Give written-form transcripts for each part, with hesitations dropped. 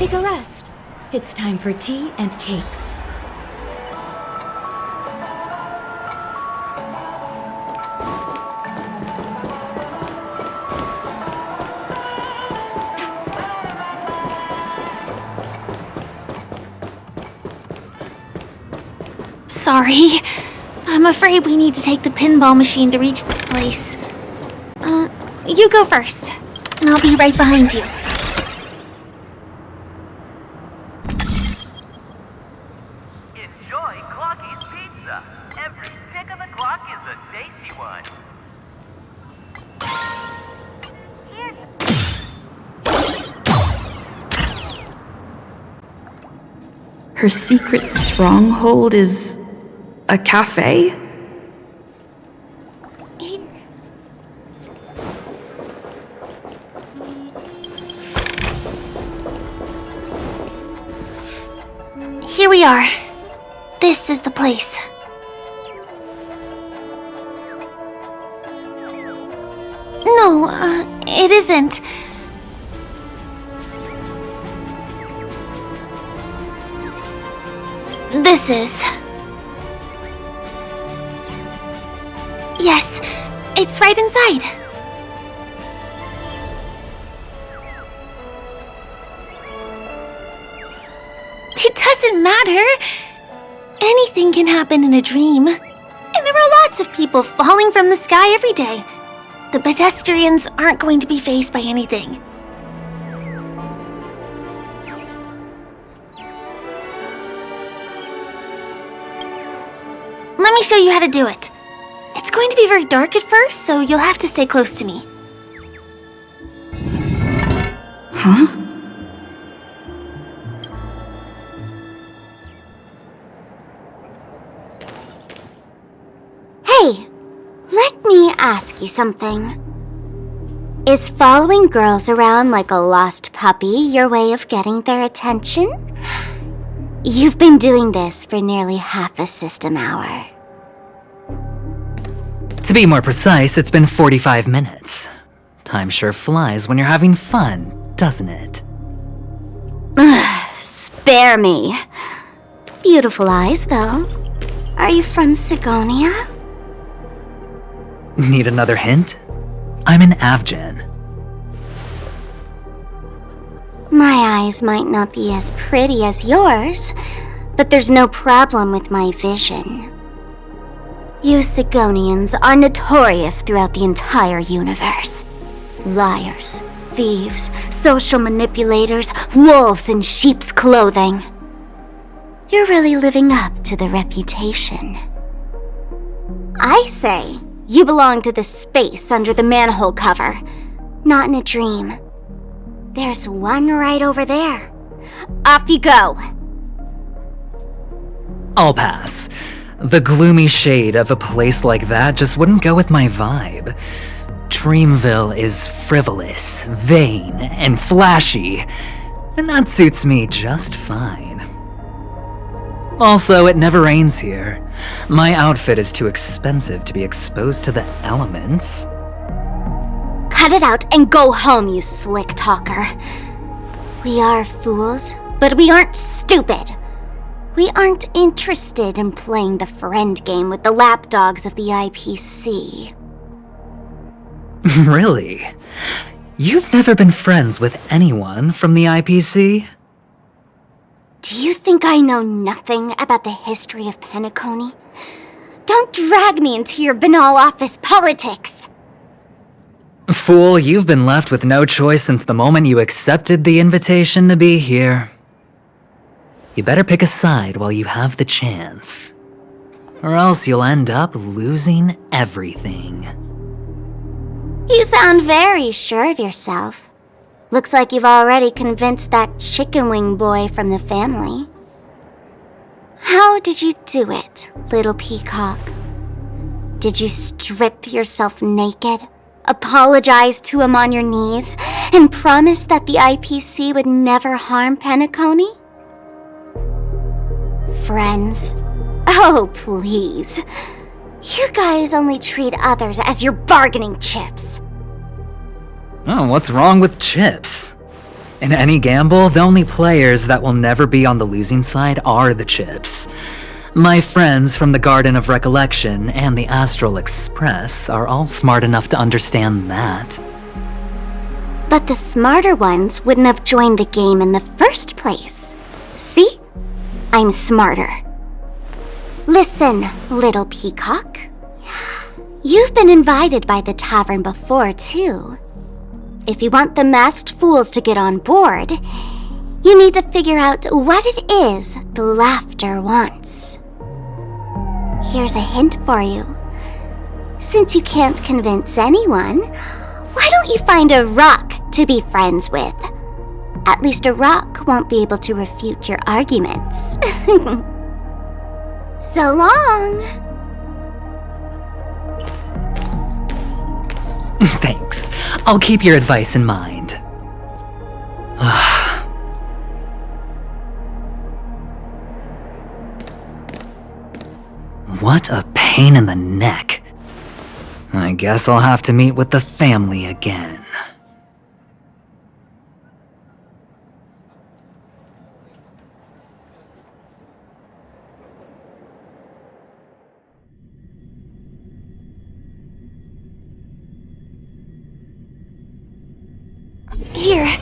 take a rest. It's time for tea and cakes. Sorry. I'm afraid we need to take the pinball machine to reach this place. You go first, and I'll be right behind you. Enjoy Clocky's Pizza. Every tick of the clock is a tasty one. Her secret stronghold is a cafe? Here we are. This is the place. No, it isn't. This is. Yes, it's right inside. It doesn't matter. Anything can happen in a dream. And there are lots of people falling from the sky every day. The pedestrians aren't going to be fazed by anything. Let me show you how to do it. It's going to be very dark at first, so you'll have to stay close to me. Huh? Hey, let me ask you something. Is following girls around like a lost puppy your way of getting their attention? You've been doing this for nearly half a system hour. To be more precise, it's been 45 minutes. Time sure flies when you're having fun, doesn't it? Spare me. Beautiful eyes, though. Are you from Sigonia? Need another hint? I'm an Avgen. My eyes might not be as pretty as yours, but there's no problem with my vision. You Sigonians are notorious throughout the entire universe. Liars, thieves, social manipulators, wolves in sheep's clothing. You're really living up to the reputation. I say, you belong to the space under the manhole cover, not in a dream. There's one right over there. Off you go. I'll pass. The gloomy shade of a place like that just wouldn't go with my vibe. Dreamville is frivolous, vain, and flashy, and that suits me just fine. Also, it never rains here. My outfit is too expensive to be exposed to the elements. Cut it out and go home, you slick talker. We are fools, but we aren't stupid. We aren't interested in playing the friend game with the lapdogs of the IPC. Really? You've never been friends with anyone from the IPC? Do you think I know nothing about the history of Penacony? Don't drag me into your banal office politics! Fool, you've been left with no choice since the moment you accepted the invitation to be here. You better pick a side while you have the chance, or else you'll end up losing everything. You sound very sure of yourself. Looks like you've already convinced that chicken wing boy from the family. How did you do it, little peacock? Did you strip yourself naked, apologize to him on your knees, and promise that the IPC would never harm Penacony? Friends? Oh, please. You guys only treat others as your bargaining chips. Oh, what's wrong with chips? In any gamble, the only players that will never be on the losing side are the chips. My friends from the Garden of Recollection and the Astral Express are all smart enough to understand that. But the smarter ones wouldn't have joined the game in the first place. See? I'm smarter. Listen, little peacock. You've been invited by the tavern before, too. If you want the masked fools to get on board, you need to figure out what it is the laughter wants. Here's a hint for you. Since you can't convince anyone, why don't you find a rock to be friends with? At least a rock won't be able to refute your arguments. So long! Thanks. I'll keep your advice in mind. What a pain in the neck. I guess I'll have to meet with the family again. Here.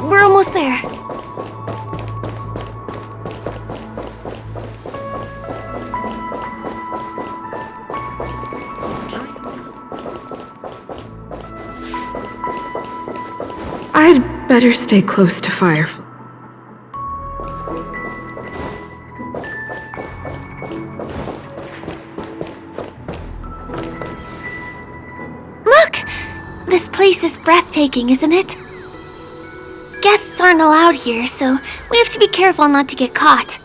We're almost there. I'd better stay close to Firefly. Look! This place is breathtaking, isn't it? Guests aren't allowed here, so we have to be careful not to get caught.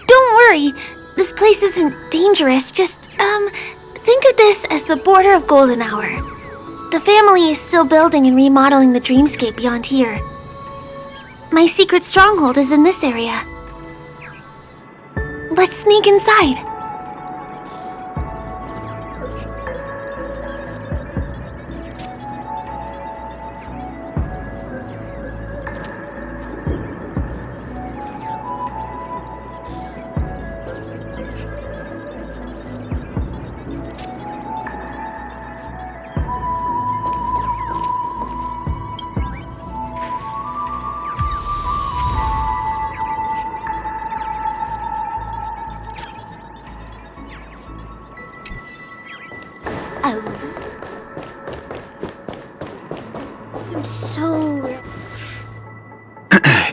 Don't worry, this place isn't dangerous, just, think of this as the border of Golden Hour. The family is still building and remodeling the dreamscape beyond here. My secret stronghold is in this area. Let's sneak inside. I'm so...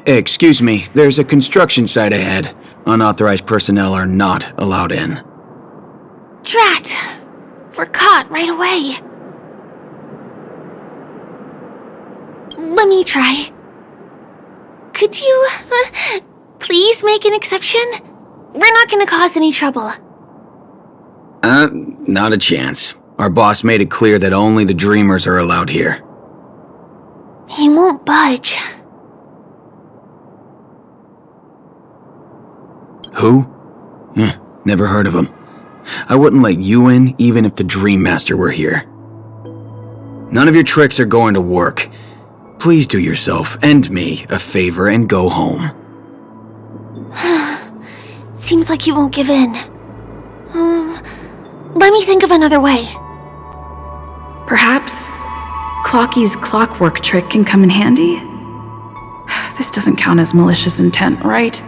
Excuse me, there's a construction site ahead. Unauthorized personnel are not allowed in. Drat! We're caught right away. Let me try. Could you, please make an exception? We're not gonna cause any trouble. Not a chance. Our boss made it clear that only the dreamers are allowed here. He won't budge. Who? Never heard of him. I wouldn't let you in even if the Dream Master were here. None of your tricks are going to work. Please do yourself and me a favor and go home. Seems like you won't give in. Let me think of another way. Perhaps Clocky's clockwork trick can come in handy? This doesn't count as malicious intent, right?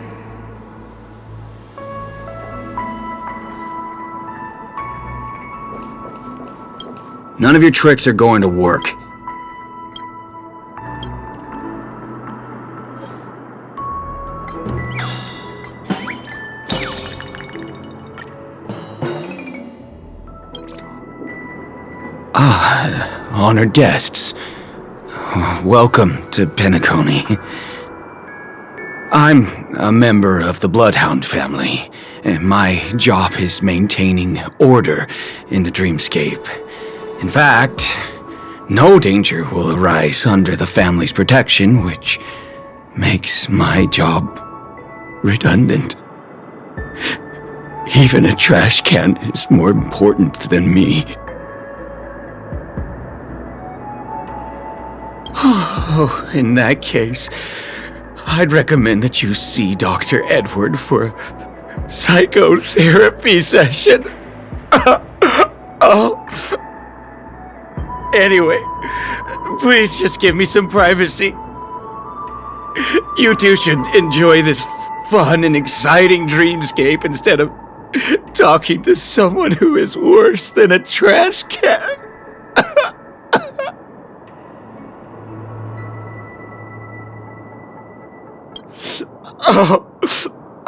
None of your tricks are going to work. Honored guests. Welcome to Penacony. I'm a member of the Bloodhound family, and my job is maintaining order in the dreamscape. In fact, no danger will arise under the family's protection, which makes my job redundant. Even a trash can is more important than me. Oh, in that case, I'd recommend that you see Dr. Edward for a psychotherapy session. Anyway, please just give me some privacy. You two should enjoy this fun and exciting dreamscape instead of talking to someone who is worse than a trash can.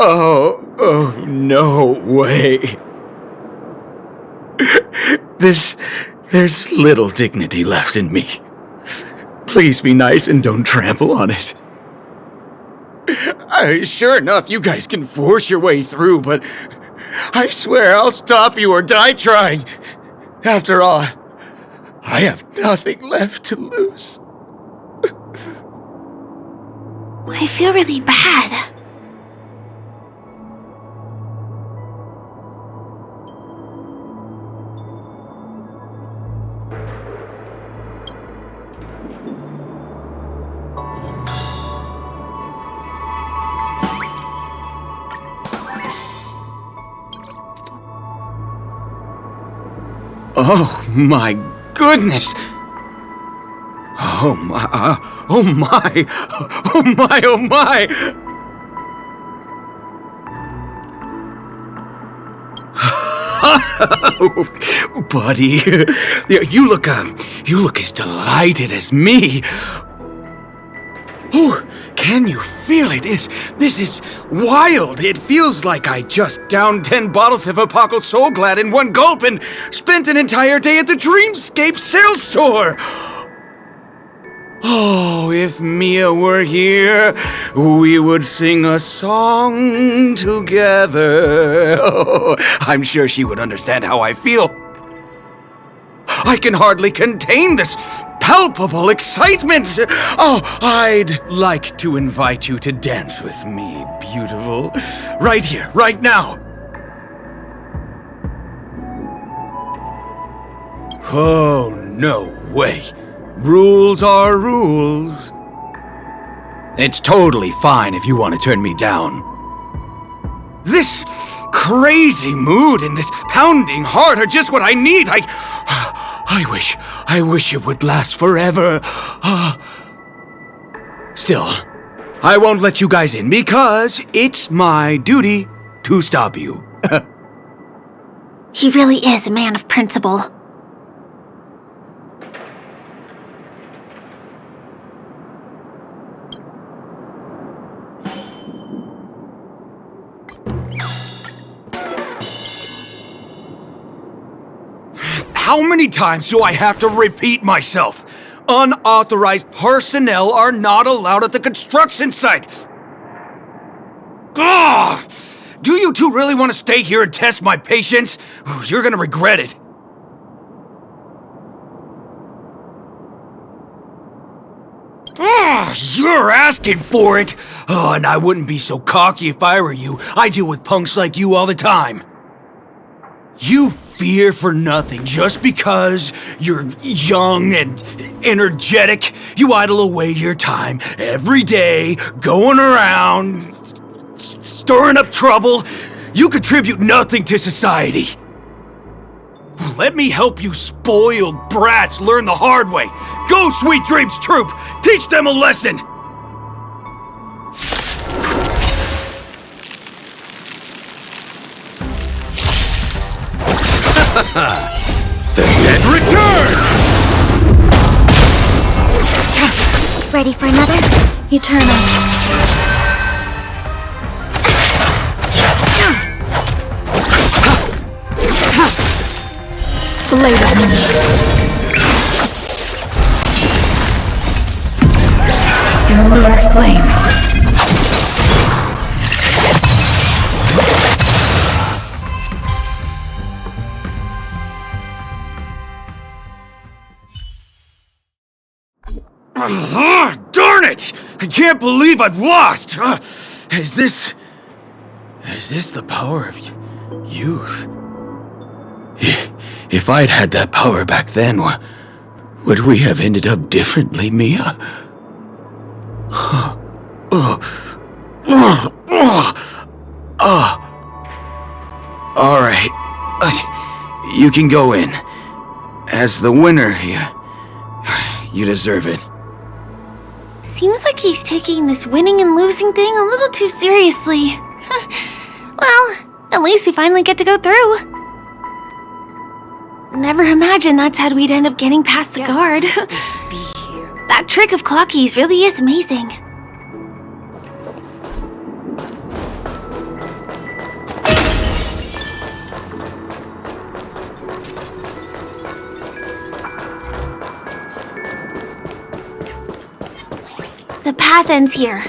Oh, no way. There's little dignity left in me. Please be nice and don't trample on it. Sure enough, you guys can force your way through, but I swear I'll stop you or die trying. After all, I have nothing left to lose. I feel really bad. Oh my goodness! Oh my, oh my, oh my, oh my! Buddy, you look as delighted as me. Oh, can you feel it? This is wild. It feels like I just downed 10 bottles of Apocal Soul Glad in one gulp and spent an entire day at the Dreamscape sales store. Oh, if Mia were here, we would sing a song together. Oh, I'm sure she would understand how I feel. I can hardly contain this palpable excitement. Oh, I'd like to invite you to dance with me, beautiful. Right here, right now. Oh, no way. Rules are rules. It's totally fine if you want to turn me down. This crazy mood and this pounding heart are just what I need. I wish it would last forever. Still, I won't let you guys in because it's my duty to stop you. He really is a man of principle. How many times do I have to repeat myself? Unauthorized personnel are not allowed at the construction site. Ugh! Do you two really want to stay here and test my patience? You're gonna regret it. You're asking for it. Oh, and I wouldn't be so cocky if I were you. I deal with punks like you all the time. You fear for nothing just because you're young and energetic. You idle away your time every day, going around, stirring up trouble. You contribute nothing to society. Let me help you spoiled brats learn the hard way. Go, Sweet Dreams Troop! Teach them a lesson! The dead return! Ready for another? Eternal. It's later. In lunar flame. Darn it! I can't believe I've lost! Is this the power of youth? If I'd had that power back then, would we have ended up differently, Mia? Alright. You can go in. As the winner here, you deserve it. Seems like he's taking this winning and losing thing a little too seriously. Well, at least we finally get to go through. Never imagined that's how we'd end up getting past the guard. That trick of Clocky's really is amazing. The path ends here.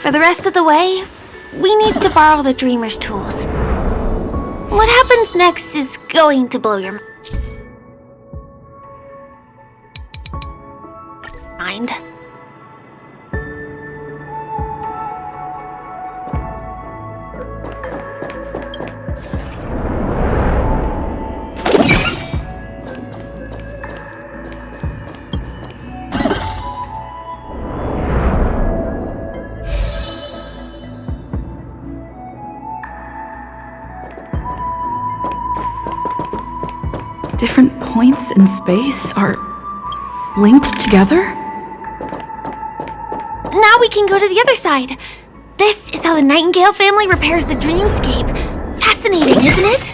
For the rest of the way, we need to borrow the Dreamer's tools. What happens next is going to blow your mind. Different points in space are linked together? Now we can go to the other side. This is how the Nightingale family repairs the dreamscape. Fascinating, isn't it?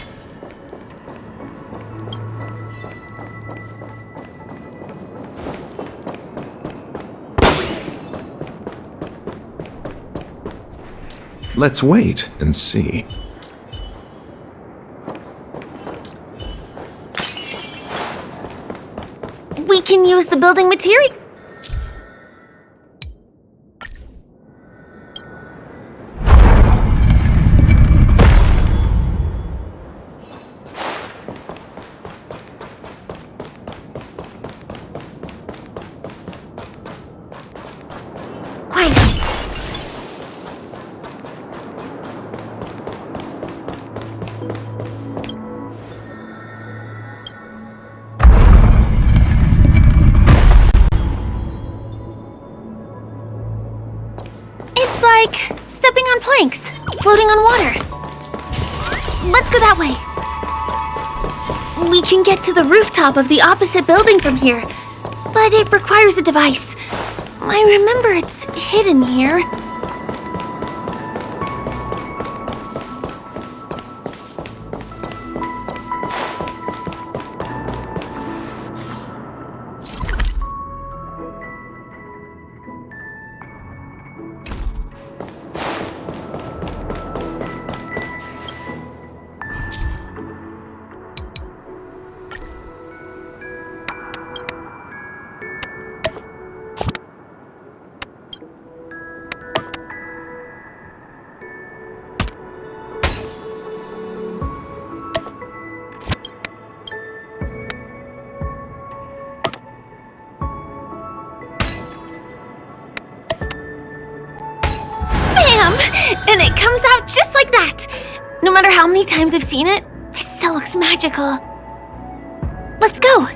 Let's wait and see. We can use the building material. Quietly. It's like stepping on planks, floating on water. Let's go that way. We can get to the rooftop of the opposite building from here, but it requires a device. I remember it's hidden here. And it comes out just like that. No matter how many times I've seen it, it still looks magical. Let's go.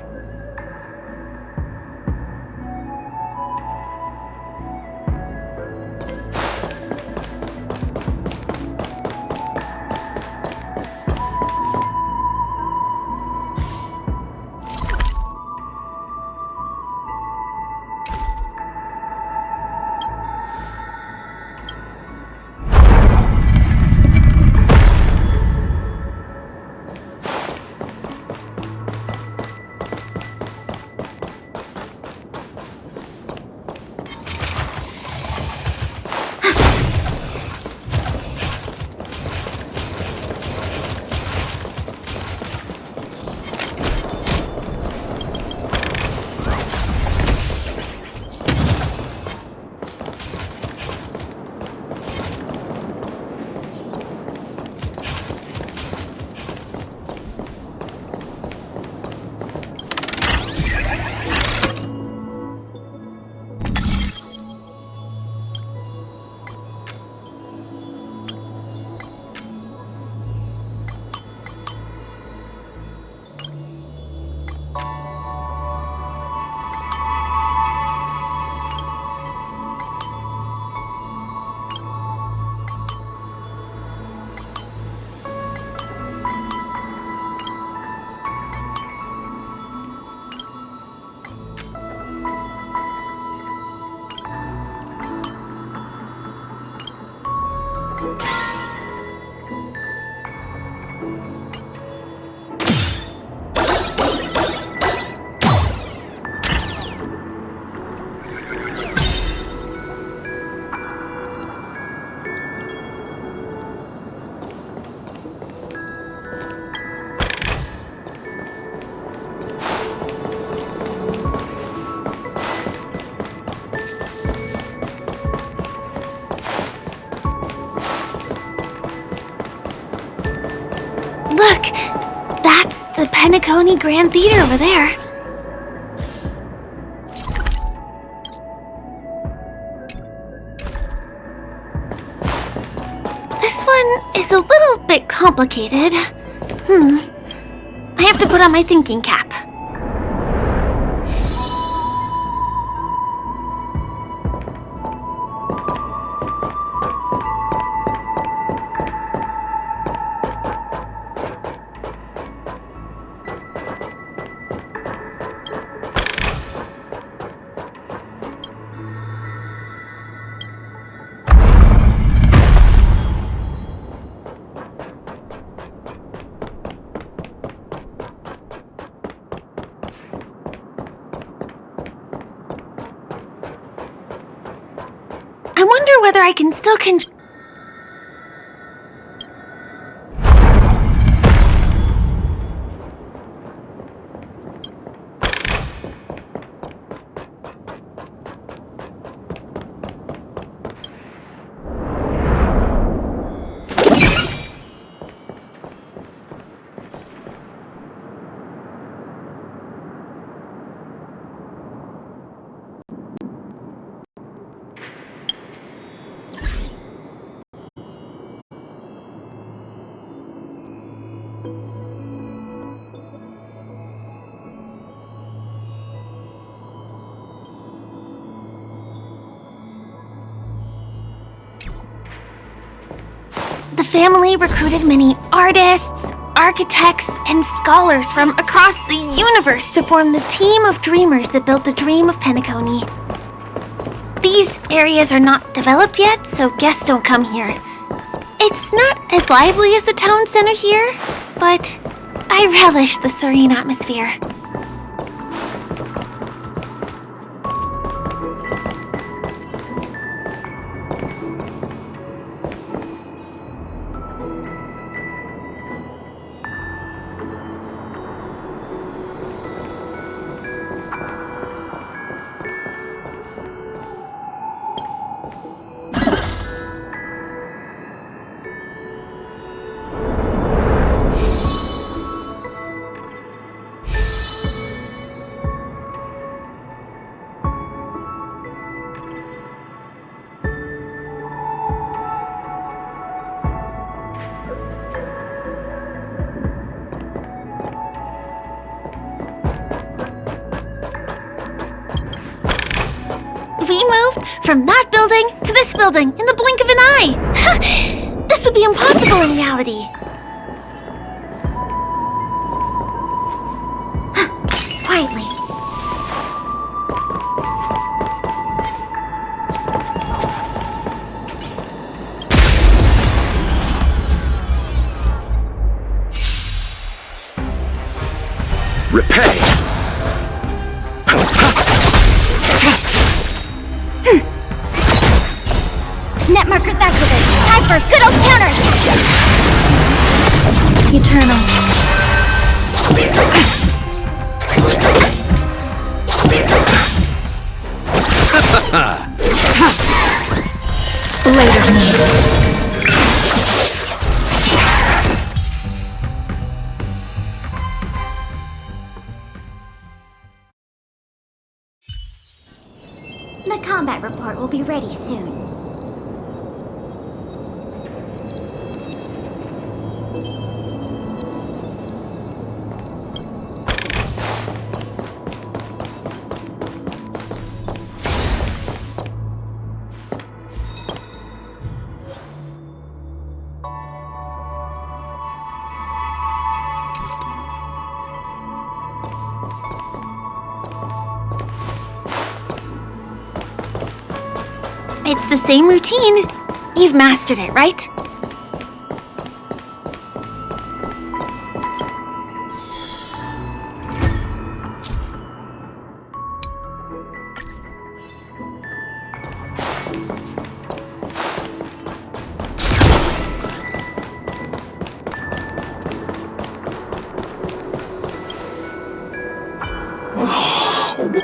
Look, that's the Penacony Grand Theater over there. This one is a little bit complicated. I have to put on my thinking cap. I wonder whether I can still The family recruited many artists, architects, and scholars from across the universe to form the team of dreamers that built the dream of Penacony. These areas are not developed yet, so guests don't come here. It's not as lively as the town center here, but I relish the serene atmosphere. We moved from that building to this building in the blink of an eye. This would be impossible in reality. Quietly. Repay! Net markers activated. Time for a good old counter. Eternal. Blade of me. The combat report will be ready soon. It's the same routine. You've mastered it, right?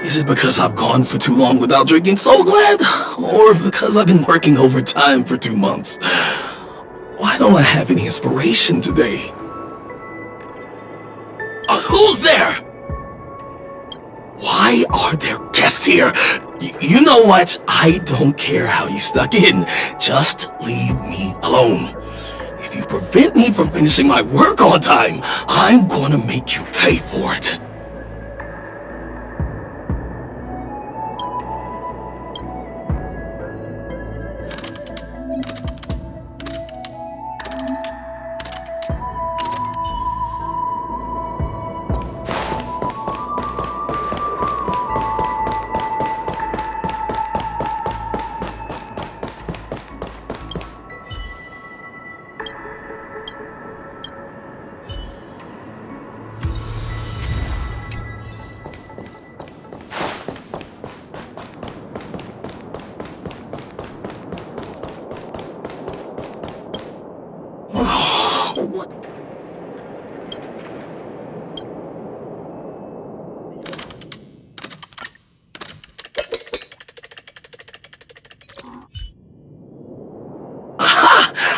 Is it because I've gone for too long without drinking So Glad? Or because I've been working overtime for 2 months? Why don't I have any inspiration today? Who's there? Why are there guests here? You know what? I don't care how you snuck in. Just leave me alone. If you prevent me from finishing my work on time, I'm gonna make you pay for it.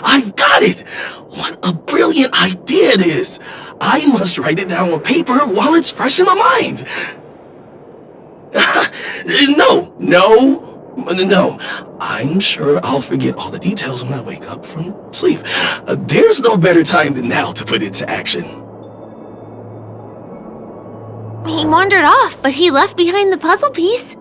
I've got it! What a brilliant idea it is! I must write it down on paper while it's fresh in my mind. No. I'm sure I'll forget all the details when I wake up from sleep. There's no better time than now to put it into action. He wandered off, but he left behind the puzzle piece.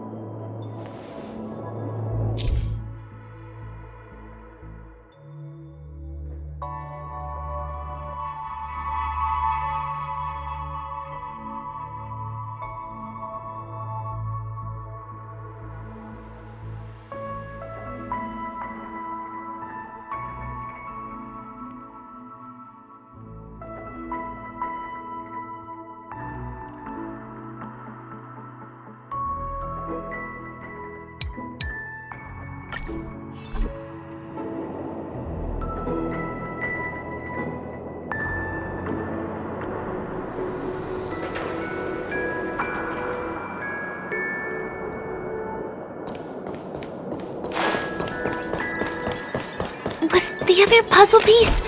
Was the other puzzle piece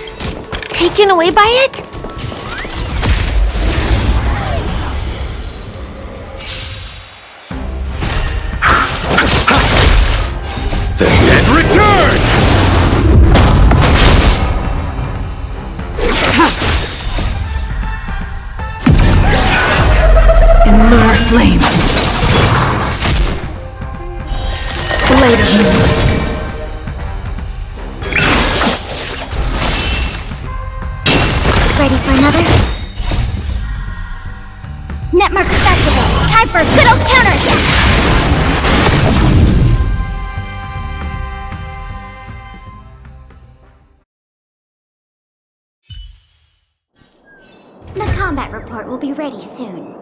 taken away by it? The dead return! In lunar flame. Blade of moonlight. Ready for another? Net markers activated. Time for a good old counterattack! The combat report will be ready soon.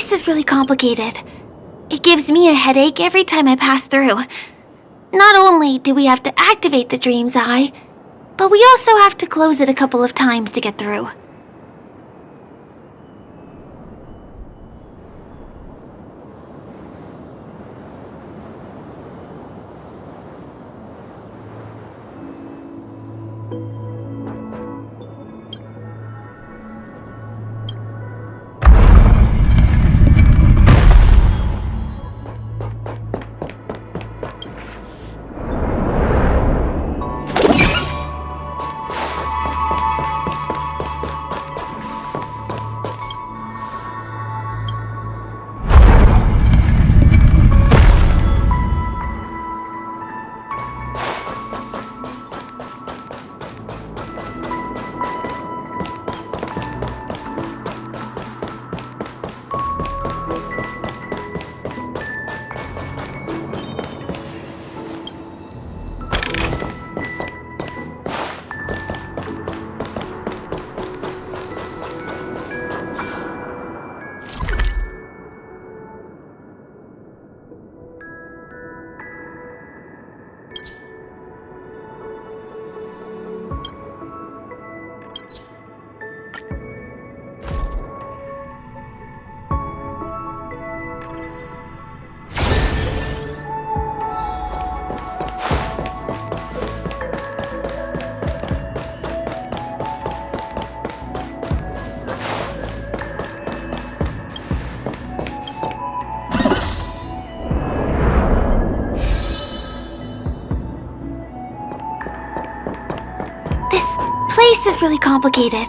place is really complicated. It gives me a headache every time I pass through. Not only do we have to activate the Dream's Eye, but we also have to close it a couple of times to get through. This is really complicated.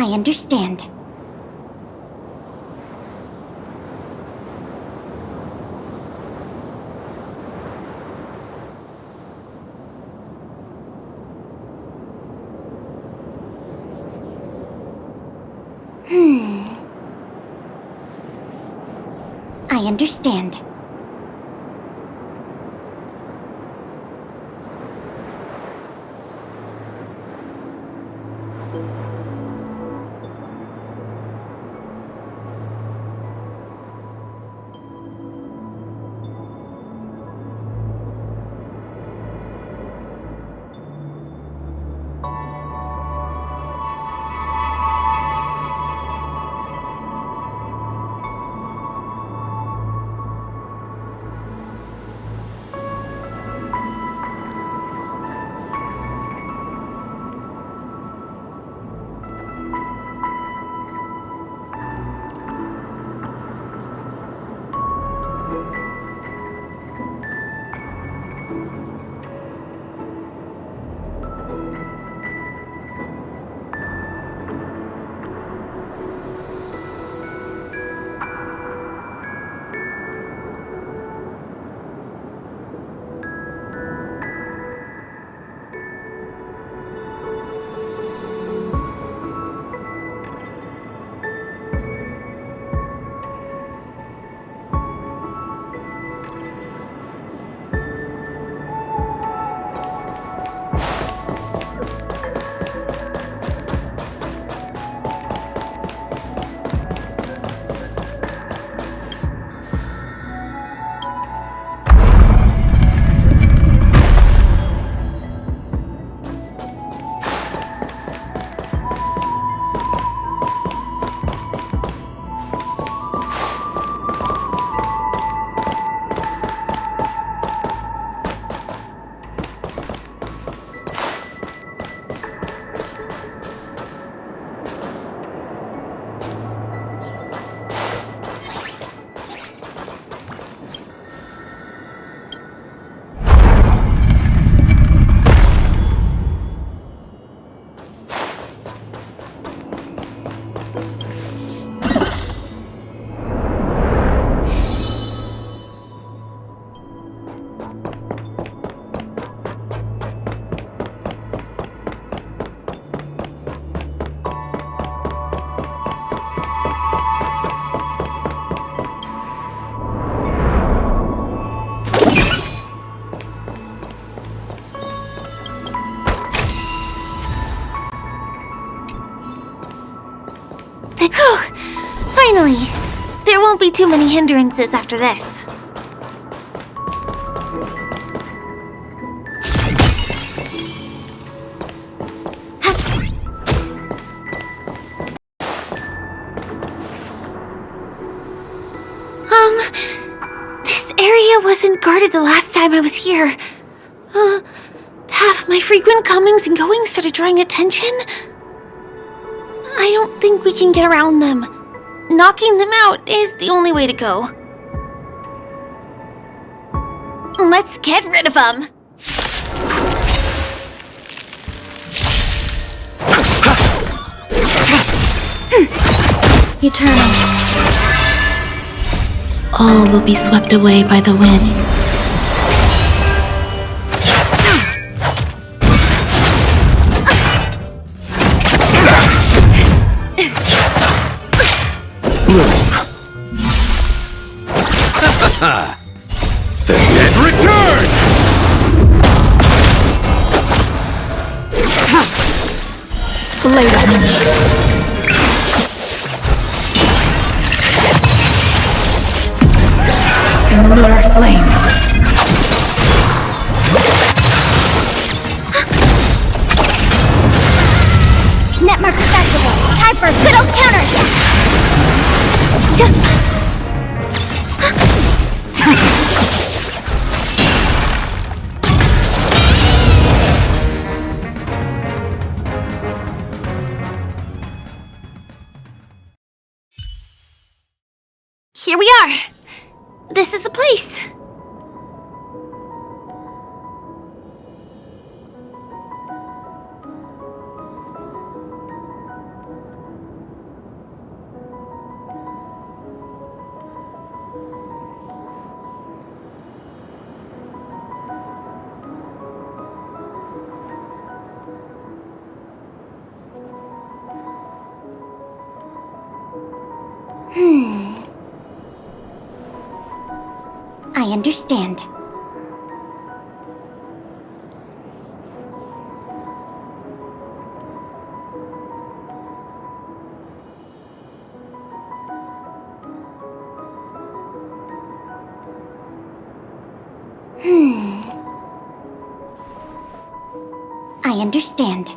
I understand. I understand. Finally! There won't be too many hindrances after this. This area wasn't guarded the last time I was here. Have my frequent comings and goings started drawing attention? I don't think we can get around them. Knocking them out is the only way to go. Let's get rid of them. Eternal. All will be swept away by the wind. The dead return! Blade on him. Lunar flame. Netmark Festival. Time for a good old counterattack. Here we are. This is the place. I understand. I understand.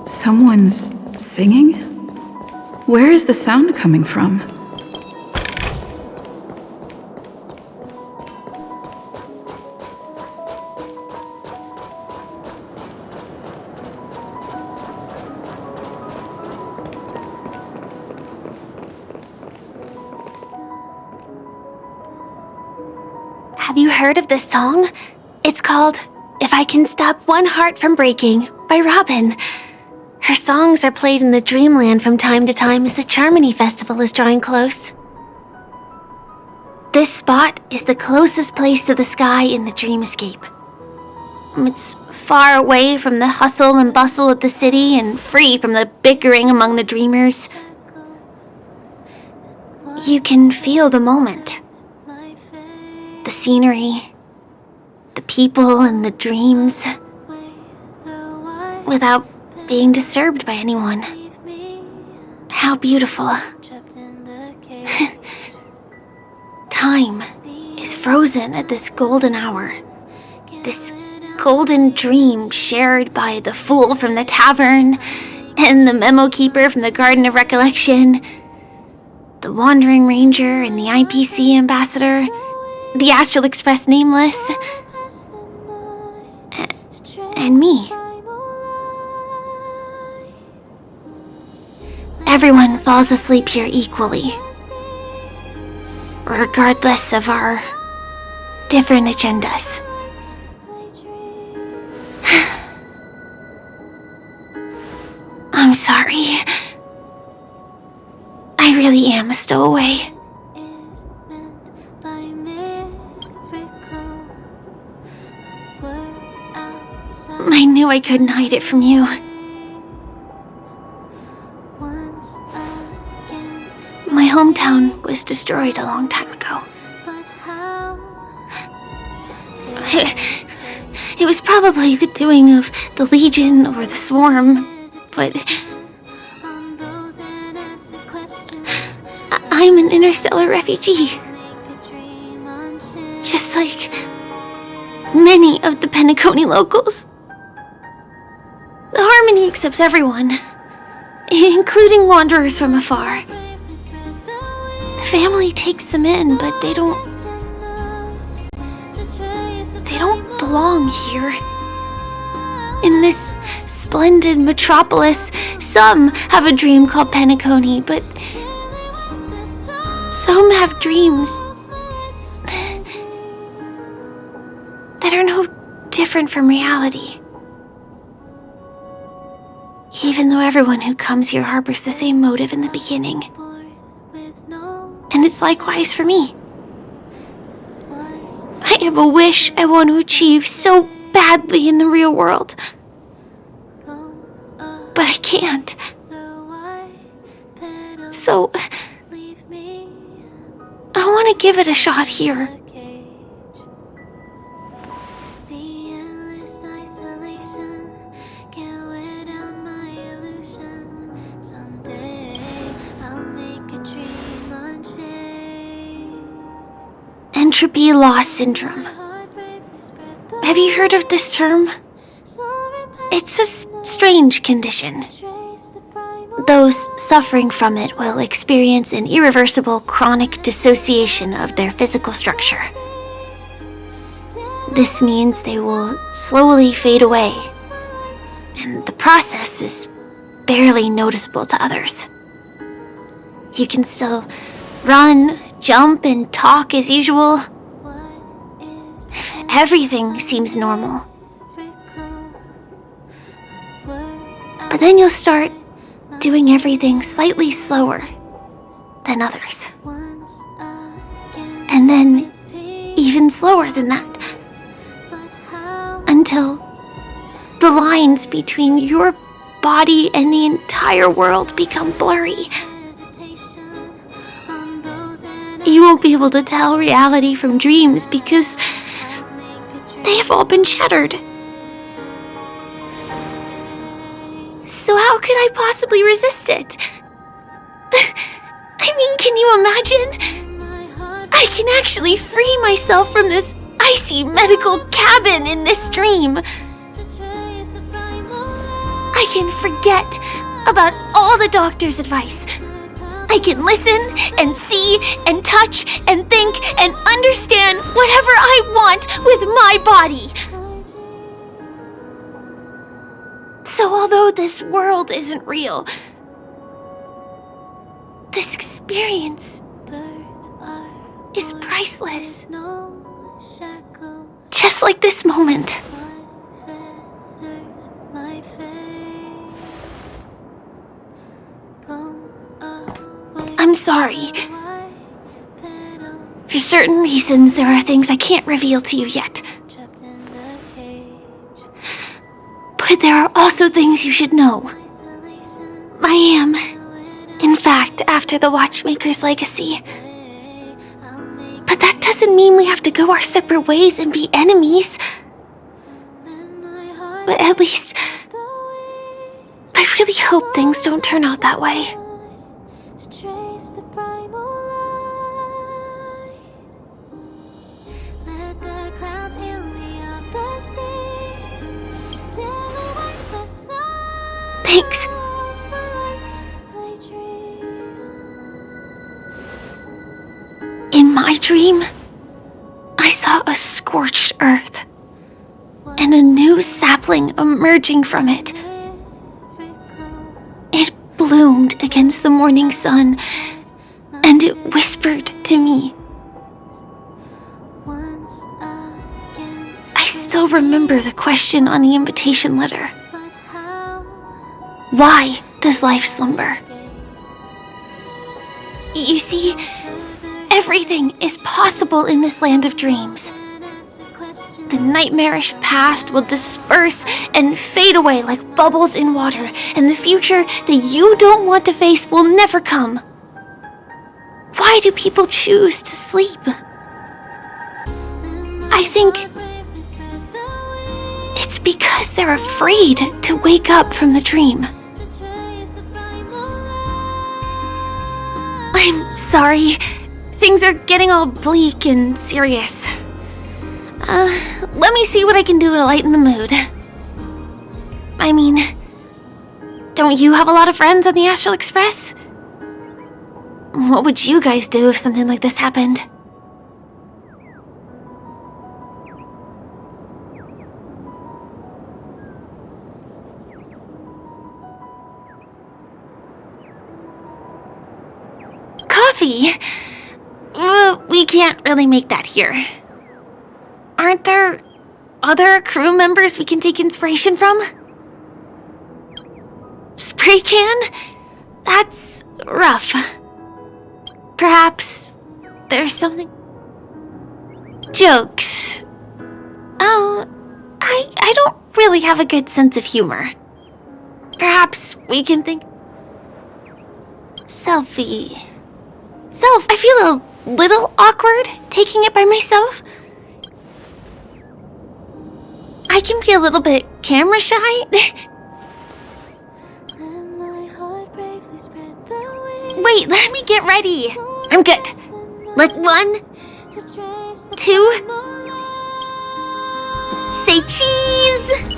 Someone's singing? Where is the sound coming from? Have you heard of this song? It's called If I Can Stop One Heart from Breaking by Robin. Her songs are played in the Dreamland from time to time as the Charmony Festival is drawing close. This spot is the closest place to the sky in the dreamscape. It's far away from the hustle and bustle of the city and free from the bickering among the dreamers. You can feel the moment. The scenery, the people and the dreams, without being disturbed by anyone. How beautiful. Time is frozen at this golden hour. This golden dream shared by the fool from the tavern and the memo keeper from the Garden of Recollection, the Wandering Ranger and the IPC ambassador, the Astral Express Nameless, and me. Everyone falls asleep here equally, regardless of our different agendas. I'm sorry. I really am a stowaway. I knew I couldn't hide it from you. My hometown was destroyed a long time ago. It was probably the doing of the Legion or the Swarm, but I'm an interstellar refugee. Just like many of the Penacony locals. The Harmony accepts everyone, including wanderers from afar. Family takes them in, but they don't belong here. In this splendid metropolis, some have a dream called Penacony, but some have dreams that are no different from reality. Even though everyone who comes here harbors the same motive in the beginning. And it's likewise for me. I have a wish I want to achieve so badly in the real world. But I can't. So, I want to give it a shot here. Entropy loss syndrome. Have you heard of this term? It's a strange condition. Those suffering from it will experience an irreversible chronic dissociation of their physical structure. This means they will slowly fade away, and the process is barely noticeable to others. You can still run, jump, and talk as usual. Everything seems normal. But then you'll start doing everything slightly slower than others. And then even slower than that. Until the lines between your body and the entire world become blurry. You won't be able to tell reality from dreams because they have all been shattered. So how could I possibly resist it? I mean, can you imagine? I can actually free myself from this icy medical cabin in this dream. I can forget about all the doctor's advice. I can listen and see and touch and think and understand whatever I want with my body. So although this world isn't real, this experience is priceless. Just like this moment. I'm sorry. For certain reasons, there are things I can't reveal to you yet. But there are also things you should know. I am, in fact, after the Watchmaker's legacy. But that doesn't mean we have to go our separate ways and be enemies. But at least, I really hope things don't turn out that way. Thanks. In my dream, I saw a scorched earth and a new sapling emerging from it. It bloomed against the morning sun, and it whispered to me. I still remember the question on the invitation letter. Why does life slumber? You see, everything is possible in this land of dreams. The nightmarish past will disperse and fade away like bubbles in water, and the future that you don't want to face will never come. Why do people choose to sleep? I think it's because they're afraid to wake up from the dream. I'm sorry. Things are getting all bleak and serious. Let me see what I can do to lighten the mood. I mean, don't you have a lot of friends on the Astral Express? What would you guys do if something like this happened? Coffee? We can't really make that here. Aren't there other crew members we can take inspiration from? Spray can? That's rough. Perhaps there's something... Jokes. Oh, I don't really have a good sense of humor. Perhaps we can think... Selfie. I feel a little awkward taking it by myself. I can be a little bit camera shy. Wait, let me get ready. I'm good. Like 1, 2, say cheese.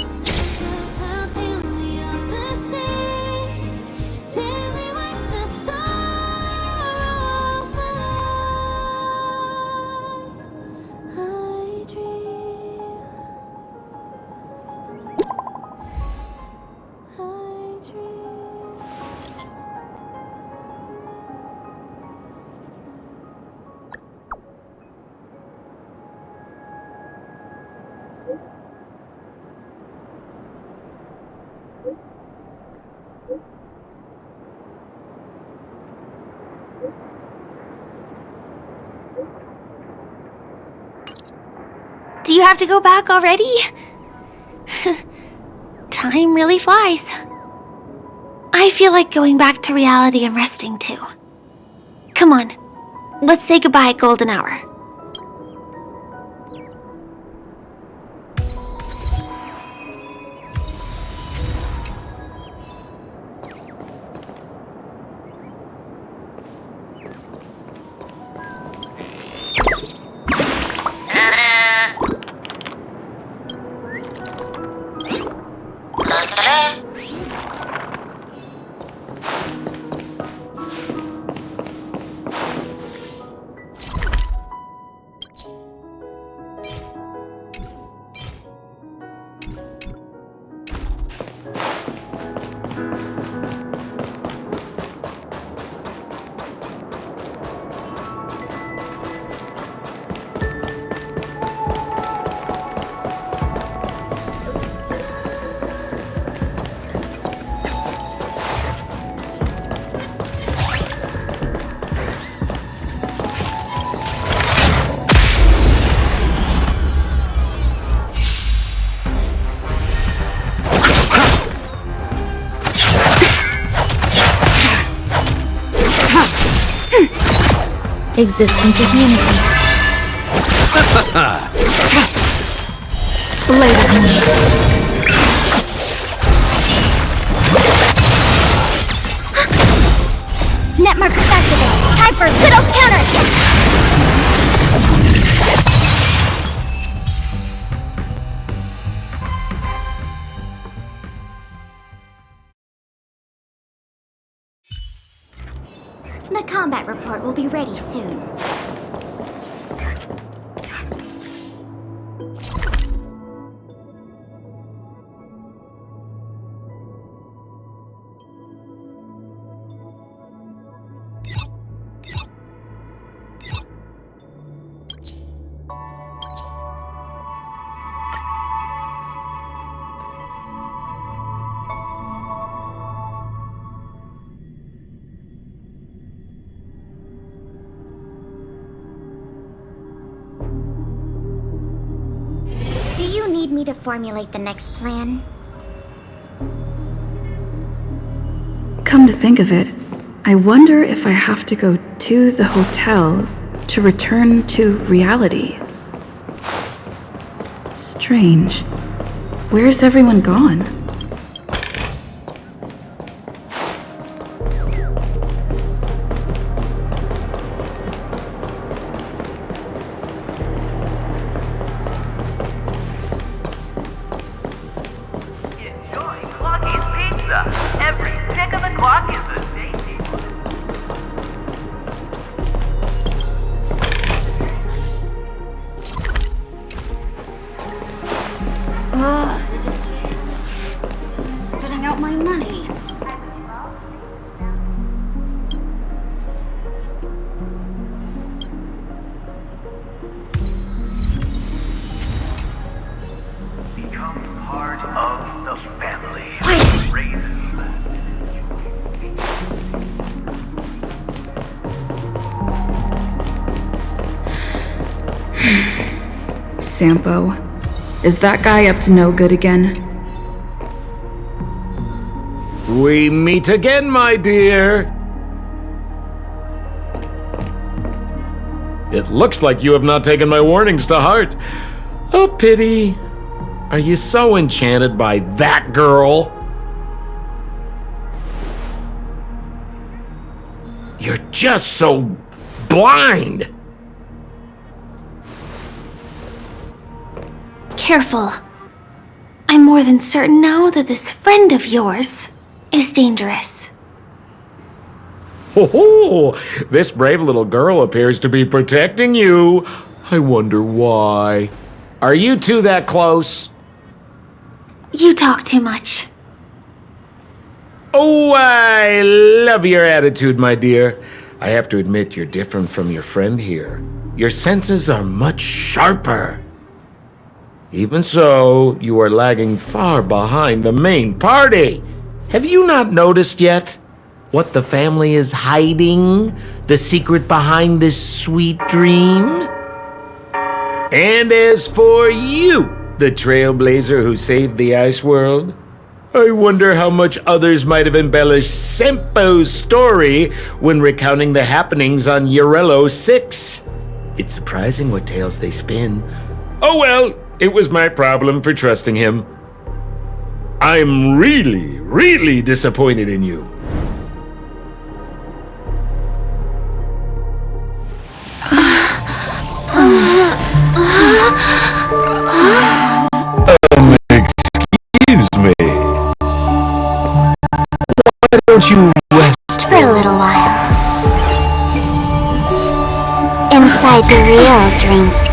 Do you have to go back already? Time really flies. I feel like going back to reality and resting too. Come on, let's say goodbye, Golden Hour. Existence is unity. Blade of me. Net markers activated. Time for a good old counter. The combat report will be ready soon. Do you need me to formulate the next plan? Come to think of it, I wonder if I have to go to the hotel to return to reality. Strange. Where's everyone gone? Enjoy Clocky's Pizza. Every tick of the clock is a tasty one. Spitting out my money. Become part of the family. Raisins. Sampo. Is that guy up to no good again? We meet again, my dear. It looks like you have not taken my warnings to heart. A pity. Are you so enchanted by that girl? You're just so blind. Careful. I'm more than certain now that this friend of yours is dangerous. Ho ho! This brave little girl appears to be protecting you. I wonder why. Are you two that close? You talk too much. Oh, I love your attitude, my dear. I have to admit you're different from your friend here. Your senses are much sharper. Even so, you are lagging far behind the main party. Have you not noticed yet what the family is hiding? The secret behind this sweet dream? And as for you, the trailblazer who saved the ice world, I wonder how much others might have embellished Sempo's story when recounting the happenings on Eurello 6. It's surprising what tales they spin. Oh well, it was my problem for trusting him. I'm really, really disappointed in you. Excuse me. Why don't you rest For a little while. Inside the real dreamscape.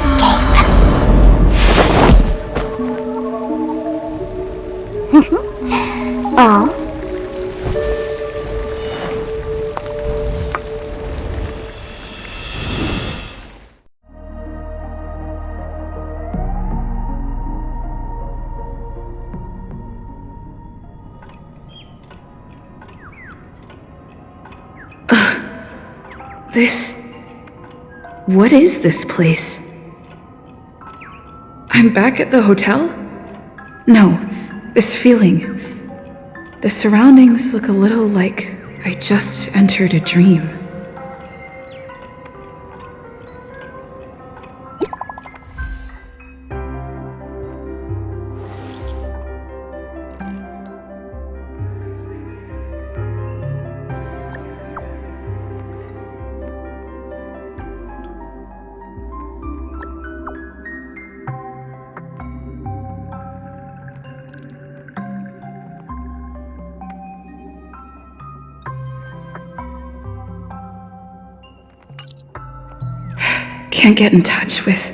Oh? What is this place? I'm back at the hotel? No, this feeling. The surroundings look a little like I just entered a dream. can't get in touch with.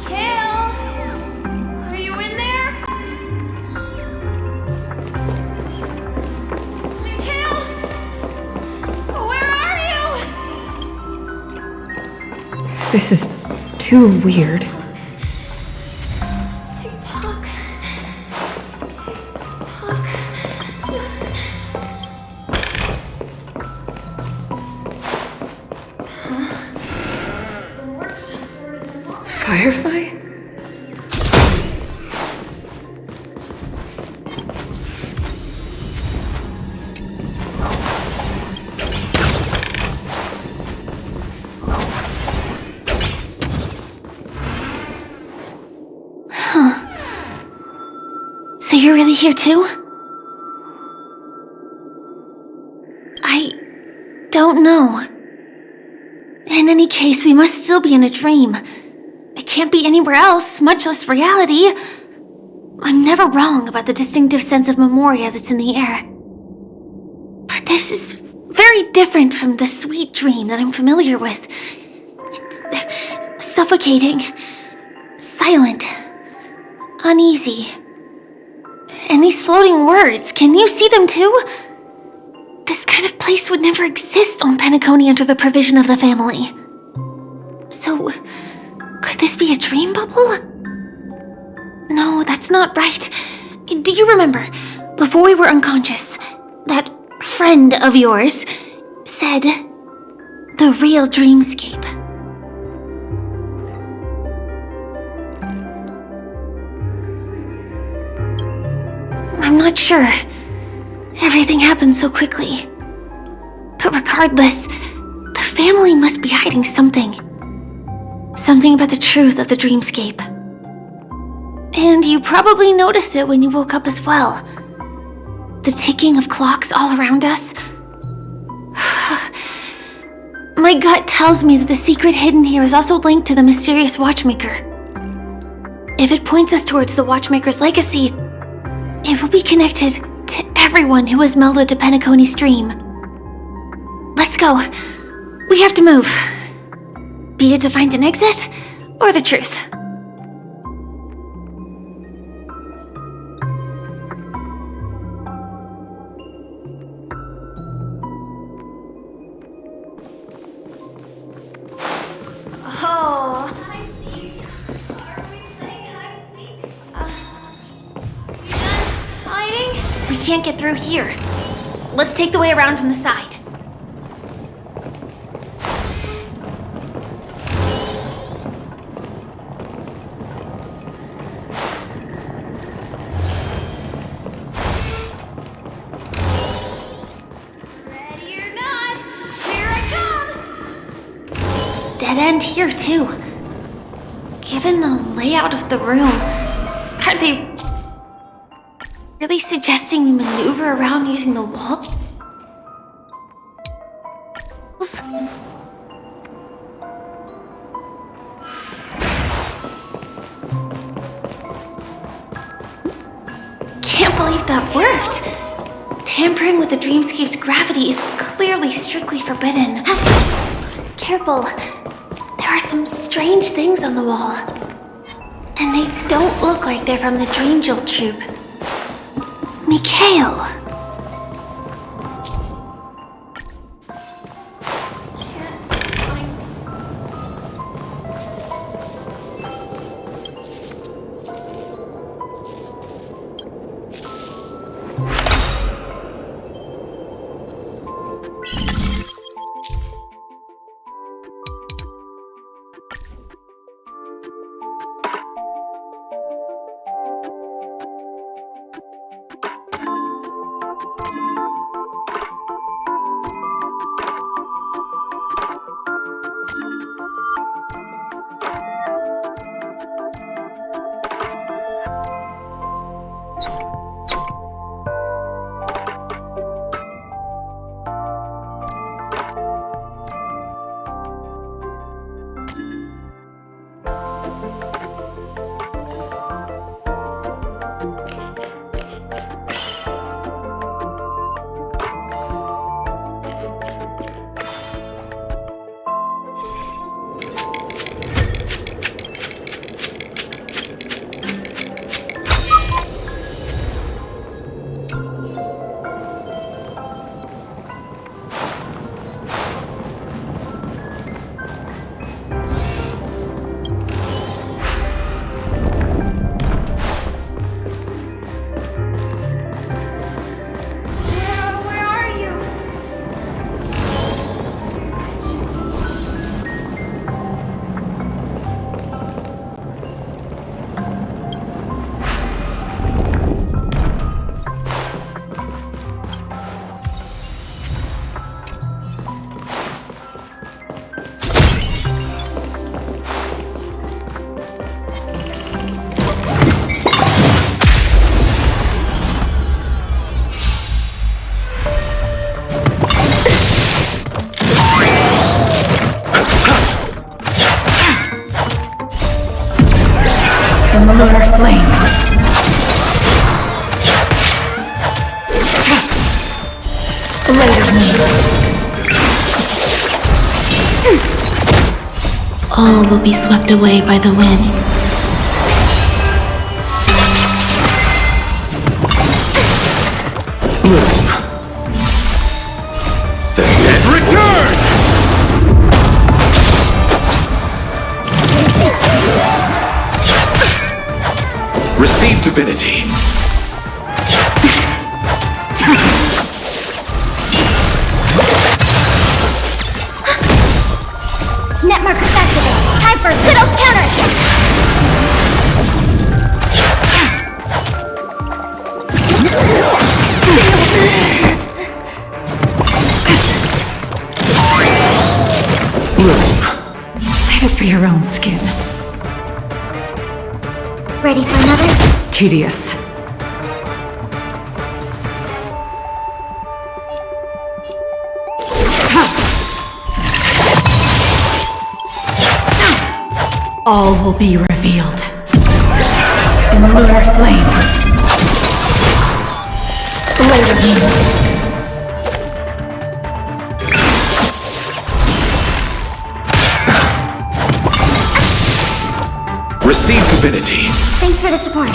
Kale! Are you in there? Kale! Where are you? This is too weird. Talk. Firefly? So you're really here too? I don't know. In any case, we must still be in a dream. It can't be anywhere else, much less reality. I'm never wrong about the distinctive sense of memoria that's in the air. But this is very different from the sweet dream that I'm familiar with. It's suffocating, silent, uneasy. And these floating words, can you see them too? This kind of place would never exist on Penacony under the provision of the family. So, could this be a dream bubble? No, that's not right. Do you remember, before we were unconscious, that friend of yours said the real dreamscape? I'm not sure. Everything happened so quickly. But regardless, the family must be hiding something. Something about the truth of the dreamscape. And you probably noticed it when you woke up as well. The ticking of clocks all around us. My gut tells me that the secret hidden here is also linked to the mysterious Watchmaker. If it points us towards the Watchmaker's legacy, it will be connected to everyone who has melded to Penacony's dream. Let's go. We have to move. Be it to find an exit, or the truth. Oh. We can't get through here. Let's take the way around from the side. Ready or not, here I come! Dead end here, too. Given the layout of the room, are they really suggesting we maneuver around using the walls? Can't believe that worked. Tampering with the dreamscape's gravity is clearly strictly forbidden. Careful. There are some strange things on the wall. And they don't look like they're from the Dream Jolt troupe. Mikhail! All will be swept away by the wind. The dead return! Receive divinity. Netmark activated. Time for a good old counterattack. Save it for your own skin. Ready for another? Tedious. All will be revealed. In lunar flame. Blade of moon. Receive divinity. Thanks for the support.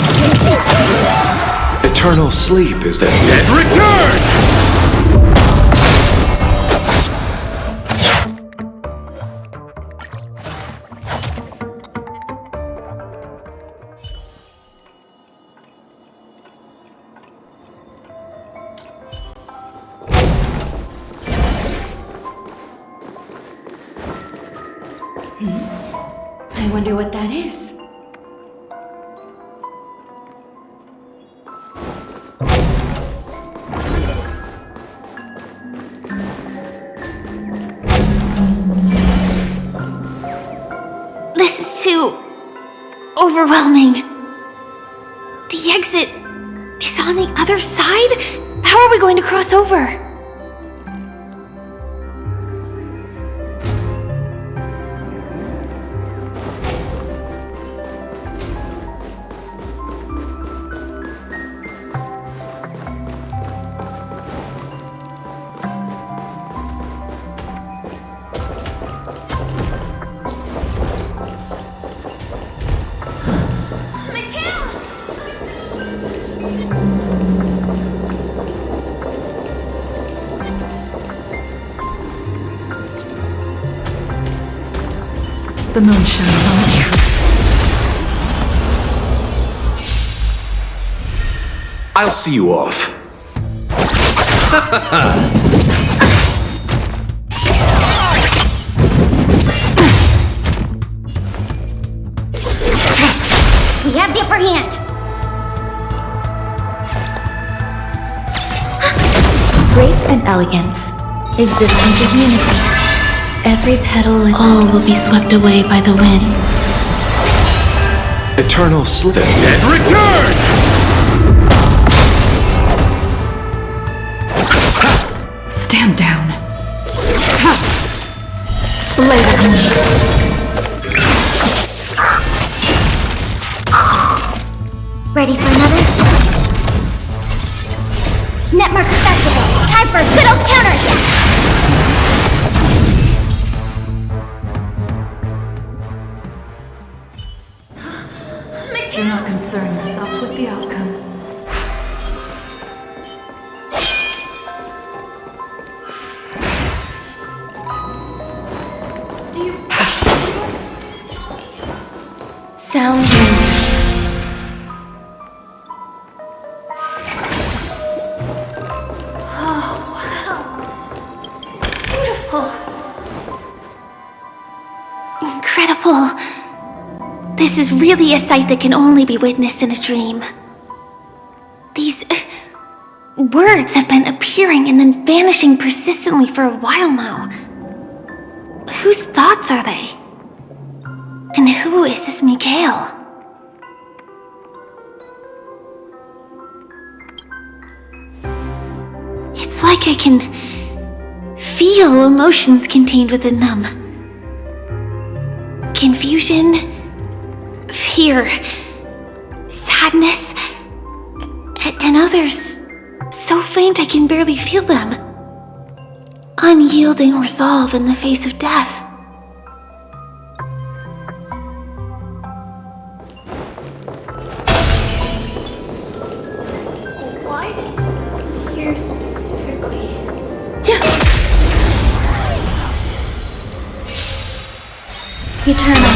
Eternal sleep is the dead return! I wonder what that is. This is too overwhelming. The exit is on the other side? How are we going to cross over? The moon shines on the truth. I'll see you off. We have the upper hand. Grace and elegance. Existence is unity. Every petal and all will be swept away by the wind. Eternal sleep. The dead return! Stand down. Blade of moon. Ready for another? Netmark activated. Time for a good old counterattack. Do not concern yourself with the outcome. Sound. Incredible. This is really a sight that can only be witnessed in a dream. These words have been appearing and then vanishing persistently for a while now. Whose thoughts are they? And who is this Mikhail? It's like I can feel emotions contained within them. Confusion, fear, sadness, and others so faint I can barely feel them. unyielding resolve in the face of death. Why did you come here specifically? Eternal.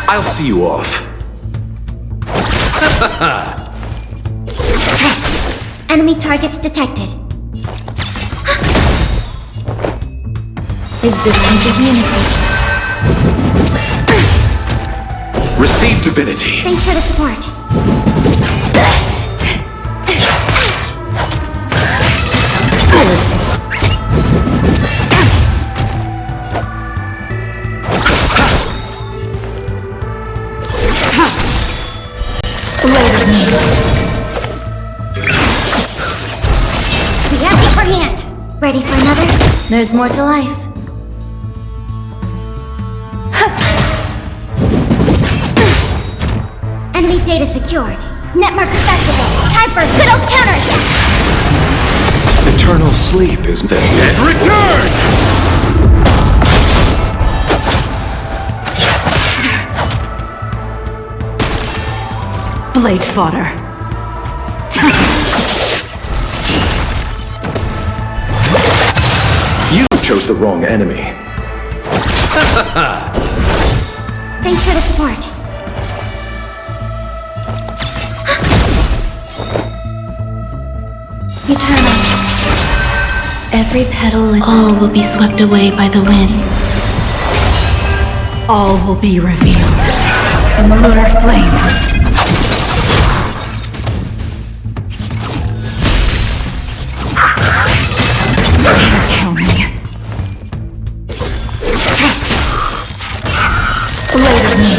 I'll see you off. Enemy targets detected. Existence is unity. Receive divinity. Thanks for the support. We have the upper hand. Ready for another? There's more to life. Enemy data secured. Netmark activated. Time for a good old counterattack. Eternal sleep is the dead return! Blade fodder. You chose the wrong enemy. Thanks for the support. Eternal. Every petal and all will be swept away by the wind. All will be revealed in the lunar flame. Kill me. Blade of me.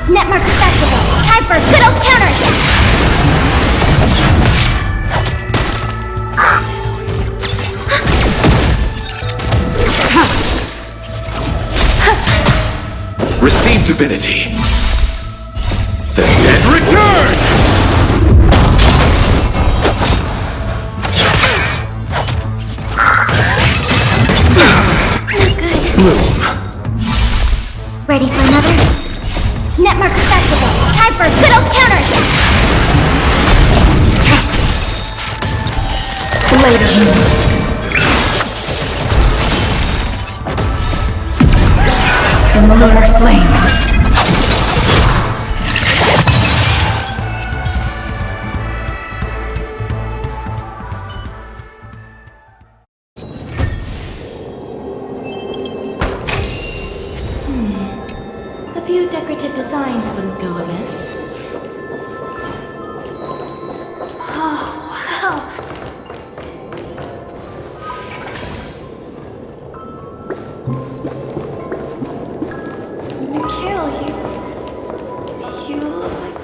Netmark activated. Time for a good old counterattack. Receive divinity. The dead return! Ready for another? Netmark activated. Time for a good old counterattack. Blade of me. In the lunar flame. A few decorative designs wouldn't go amiss. Oh, wow. Mikhail, you look like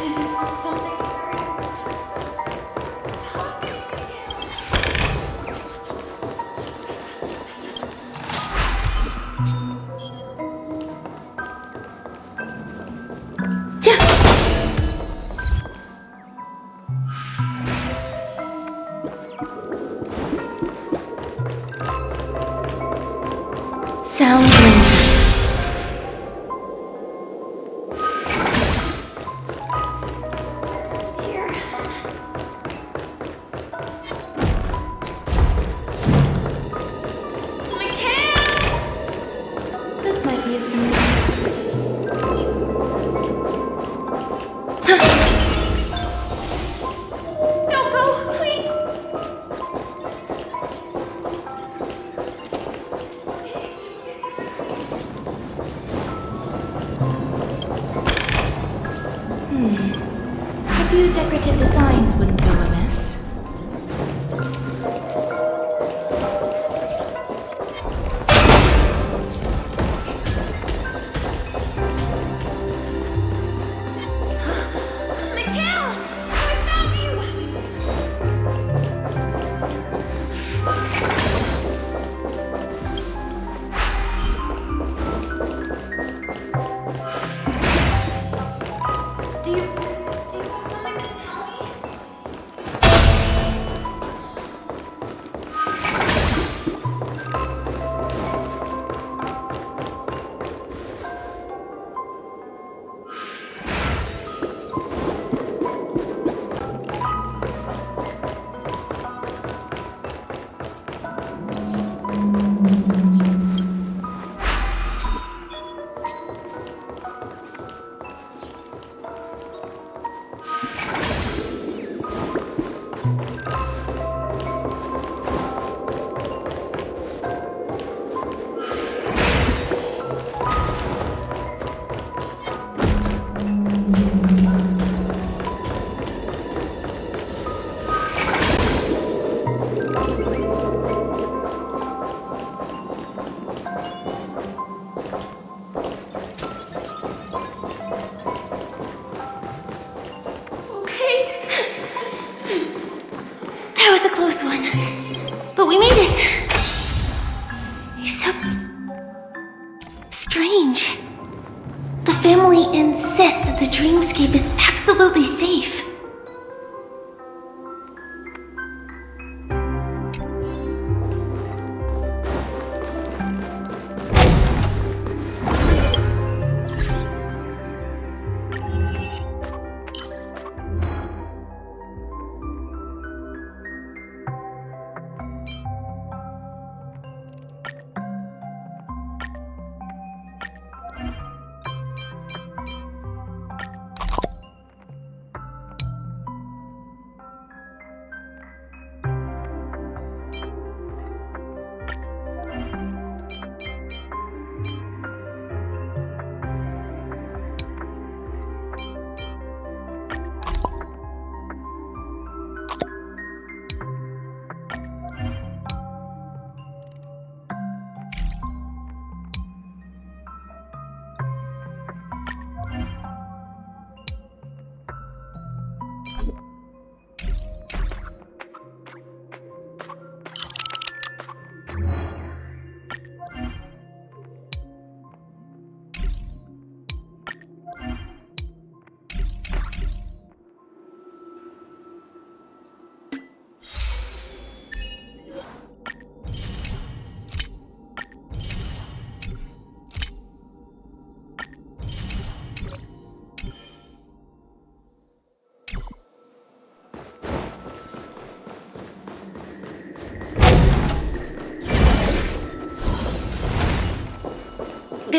Is it something Sound rings. Here. Mikhail! This might be of some use. Don't go, please! A few decorative designs wouldn't go amiss. Mikhail! I found you!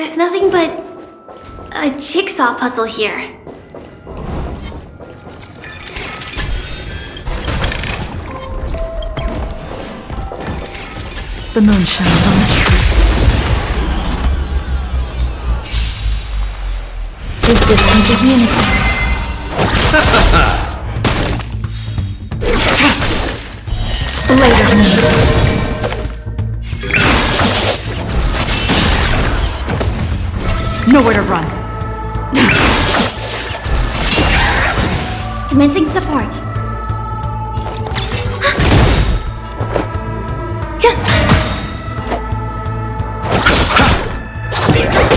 There's nothing but a jigsaw puzzle here. The moon shines on the truth. Existence is unity. Blade of Nature. Nowhere to run. Commencing support.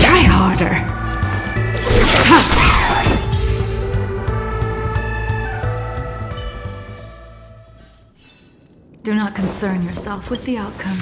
Try harder. Do not concern yourself with the outcome.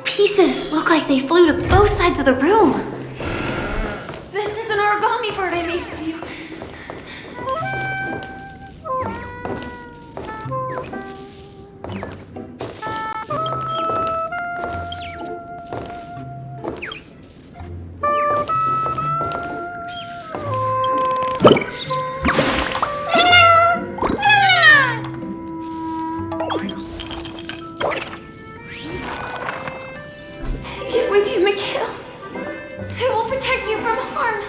Pieces look like they flew to both sides of the room. This is an origami bird I made for you. Take it with you, Mikhail. It will protect you from harm.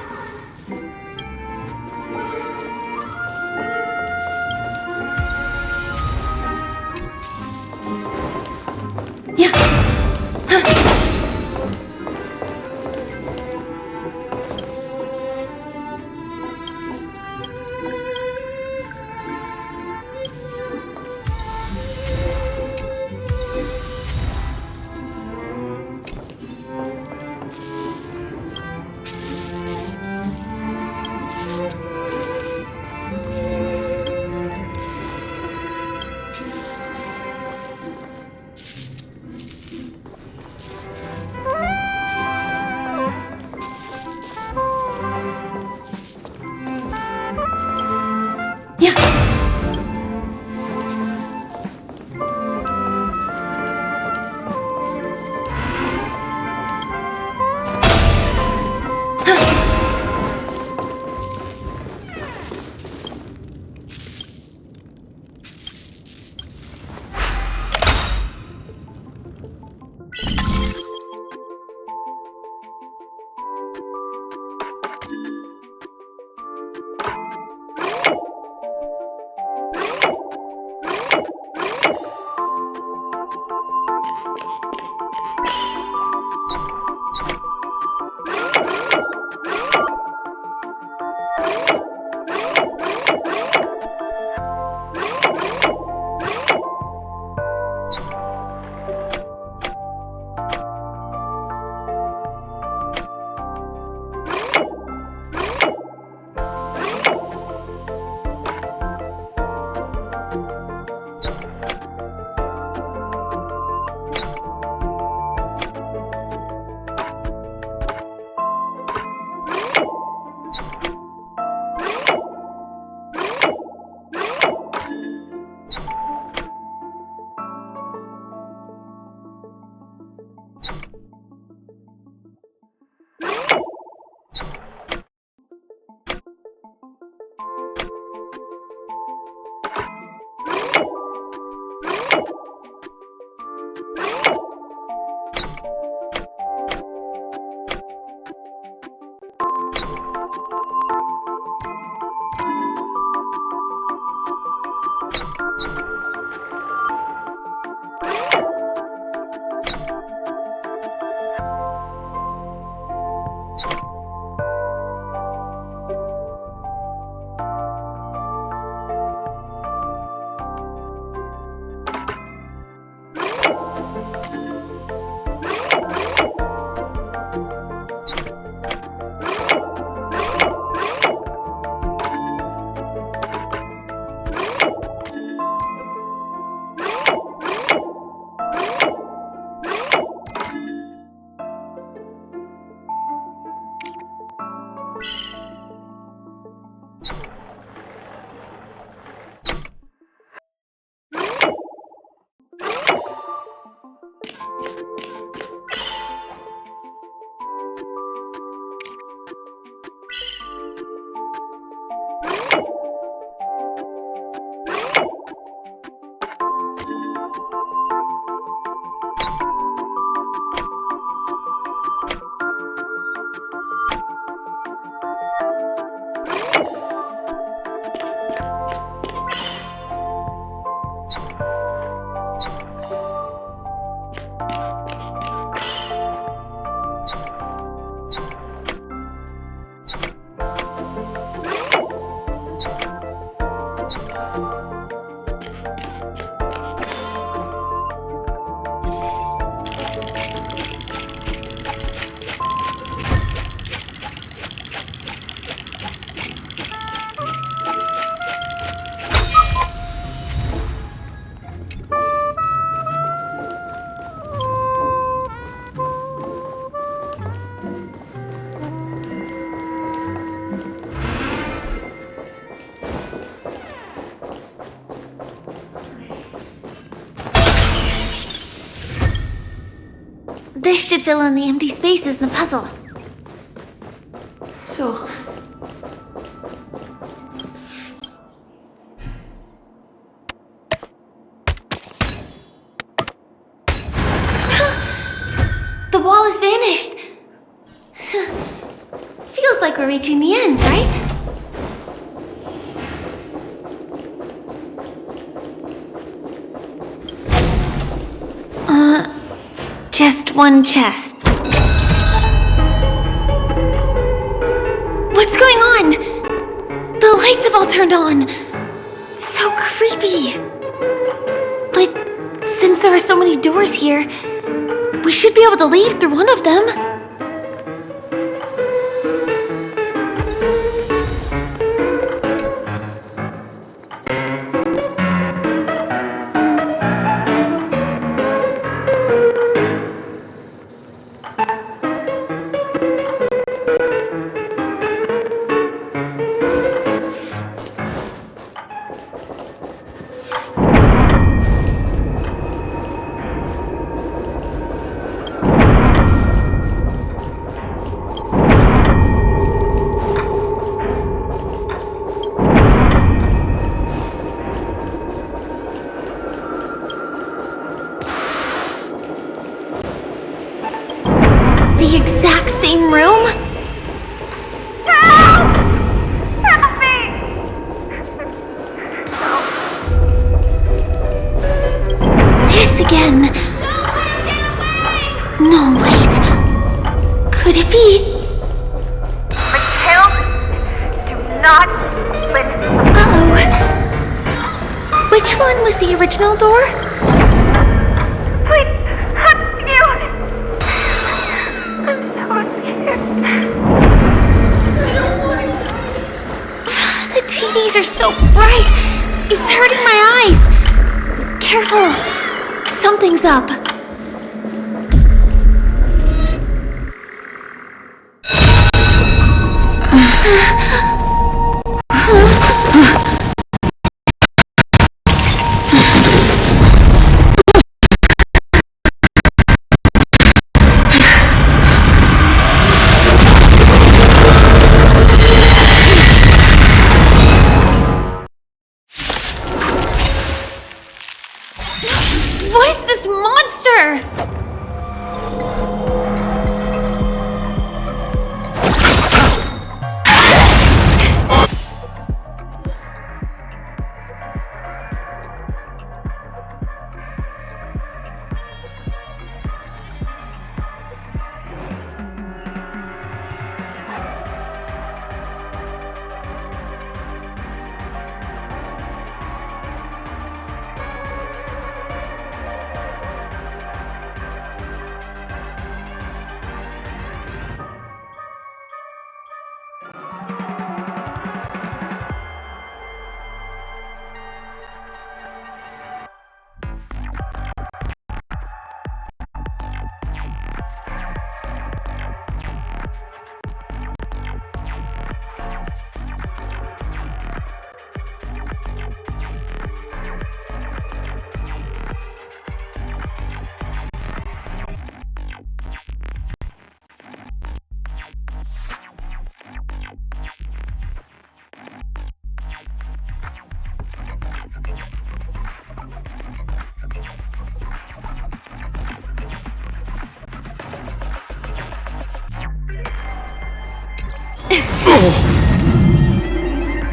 This should fill in the empty spaces in the puzzle. So, The wall has vanished. Feels like we're reaching the end, right? Just one chest. What's going on? The lights have all turned on. So creepy. But since there are so many doors here, we should be able to leave through one of them. The exact same room? Help! Help me! This again. No, wait. Could it be? Mathilde, do not listen. Uh-oh. Which one was the original door? Please, you. I'm so scared. The TVs are so bright. It's hurting my eyes. Careful. Something's up. What is this monster?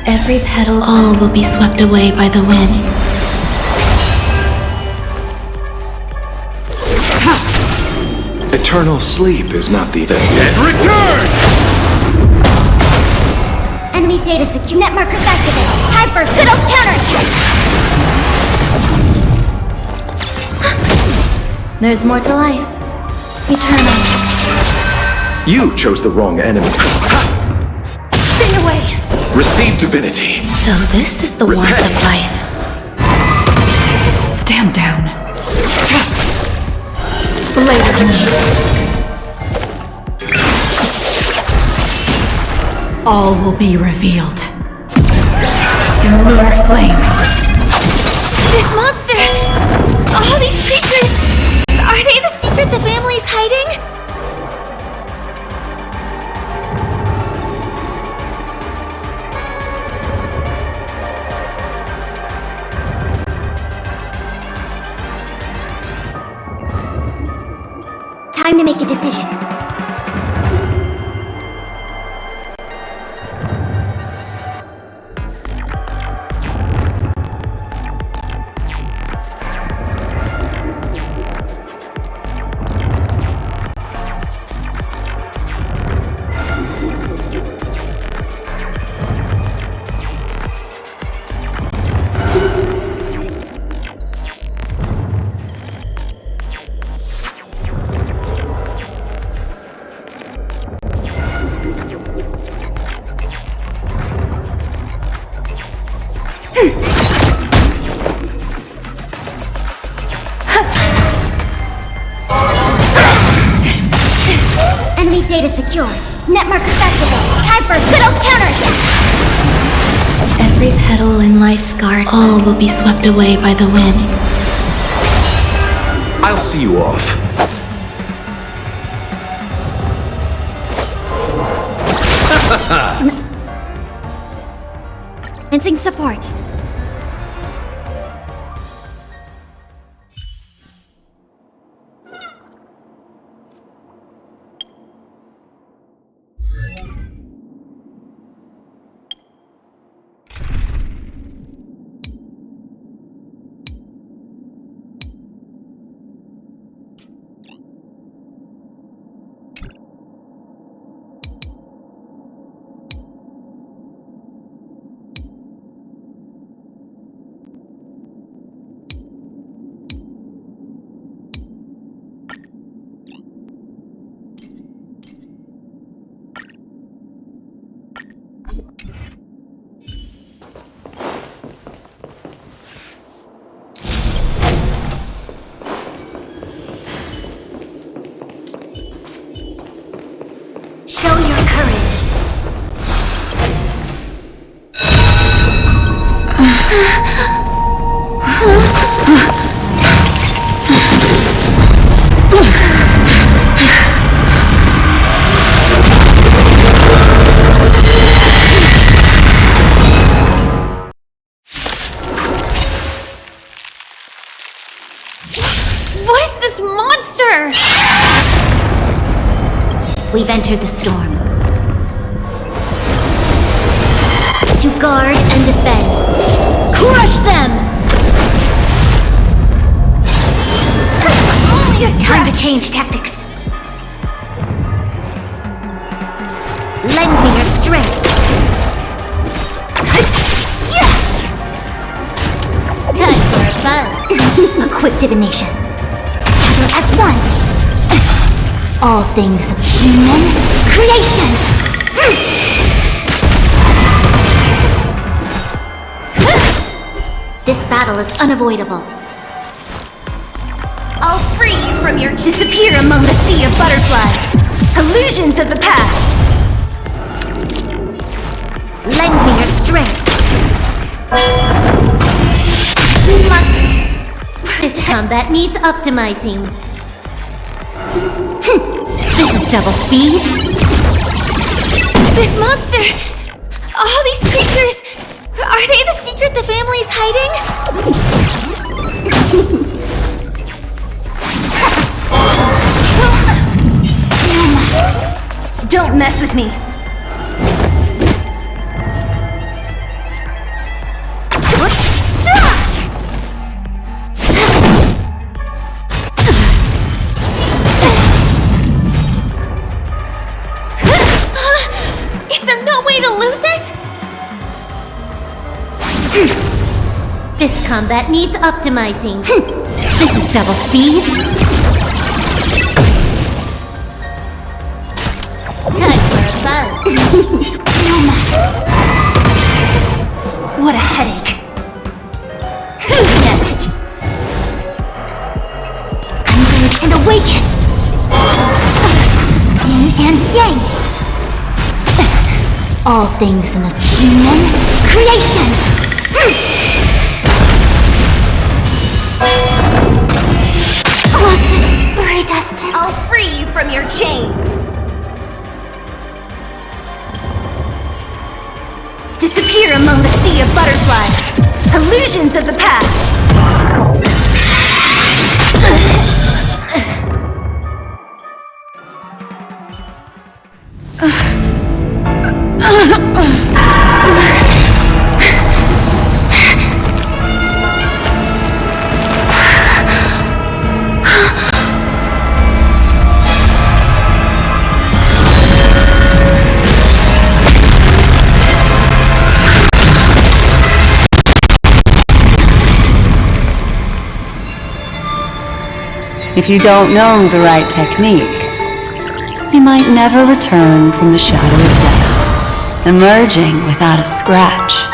Every petal, all will be swept away by the wind. Eternal sleep is not the Dead return! Enemy data secure. Net markers activated. Time for good old counterattack. There's more to life. Eternal. You chose the wrong enemy. Stay away. Receive divinity. So this is the warmth Repent. of life. stand down. Later. All will be revealed. In lunar flame. This monster! All these creatures! Are they the secret the family's hiding? make a decision. Enemy data secure. Netmark activated. Time for a good old counterattack. Every petal in life's garden, all will be swept away by the wind. I'll see you off. Commencing support. Show your courage. What is this monster? We've entered the storm. To guard and defend. Crush them! Only a Time to scratch. change tactics. Lend me your strength. Time for a buzz. A quick divination. Gather as one. All things human creations. This battle is unavoidable. I'll free you from your disappear among the sea of butterflies. Illusions of the past. Lend me your strength. We must. This combat needs optimizing. This is double speed. This monster! All these creatures! Are they the secret the family's hiding? Don't mess with me. Is there no way to lose it? This combat needs optimizing. This is double speed. Time for a buzz. What a headache. Who's next? Converge and awaken. Yin and yang. All things in the human creation. Very destined. I'll free you from your chains. Disappear among the sea of butterflies. Illusions of the past. If you don't know the right technique, you might never return from the shadow of death, emerging without a scratch.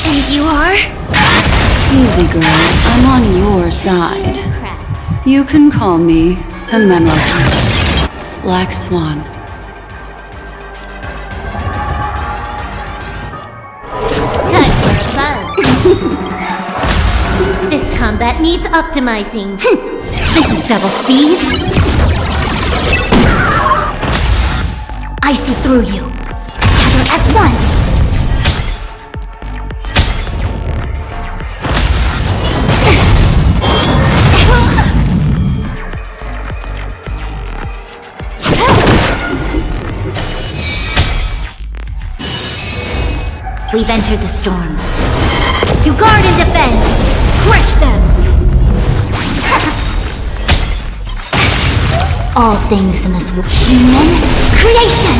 And you are? Easy, girl. I'm on your side. You can call me the Memo Keeper, Black Swan. Time for a buzz. This combat needs optimizing. This is double speed. I see through you. Together as one. We've entered the storm. To guard and defend! Crush them! All things in this world. Human creation!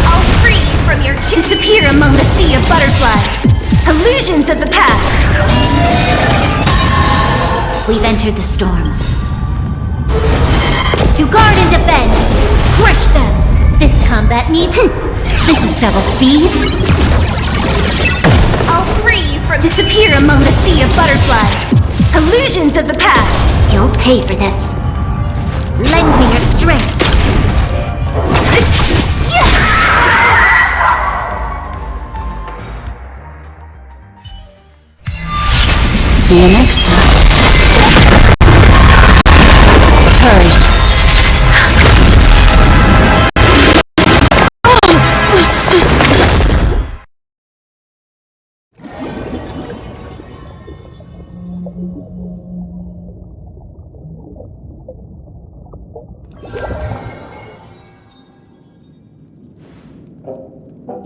I'll free you from your disappear among the sea of butterflies. Illusions of the past. We've entered the storm. To guard and defend! Crush them! This combat needs... This is double speed. I'll free you from disappear among the sea of butterflies. Illusions of the past. You'll pay for this. Lend me your strength. See you next time. Hurry.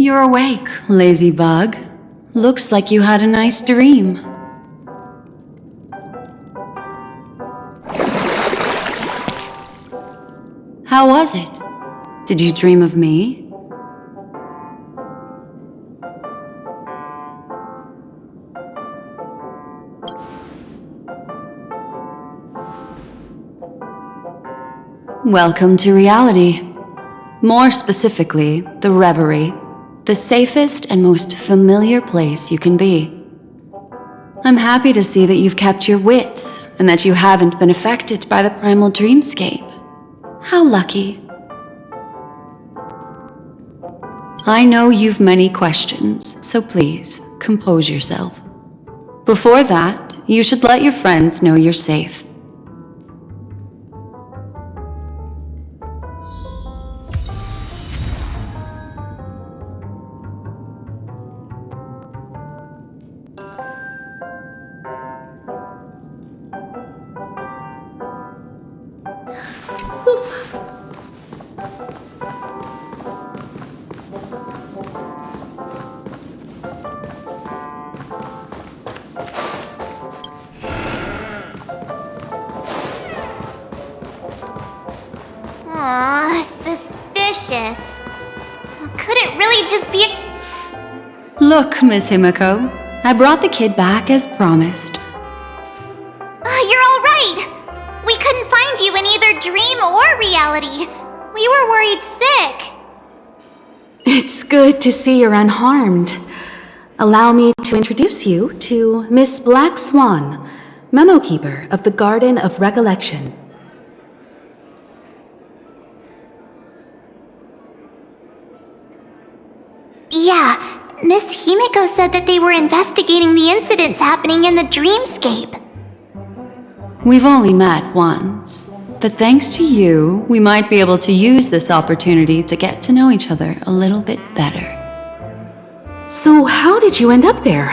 You're awake, lazy bug. Looks like you had a nice dream. How was it? Did you dream of me? Welcome to reality. More specifically, the Reverie. The safest and most familiar place you can be. I'm happy to see that you've kept your wits and that you haven't been affected by the primal dreamscape. How lucky. I know you've many questions, so please, compose yourself. Before that, you should let your friends know you're safe. Aw, suspicious. Could it really just be Look, Miss Himiko, I brought the kid back as promised. You're all right! We couldn't find you in either dream or reality. We were worried sick. It's good to see you're unharmed. Allow me to introduce you to Miss Black Swan, Memo Keeper of the Garden of Recollection. Yeah, Miss Himiko said that they were investigating the incidents happening in the dreamscape. We've only met once, but thanks to you, we might be able to use this opportunity to get to know each other a little bit better. So how did you end up there?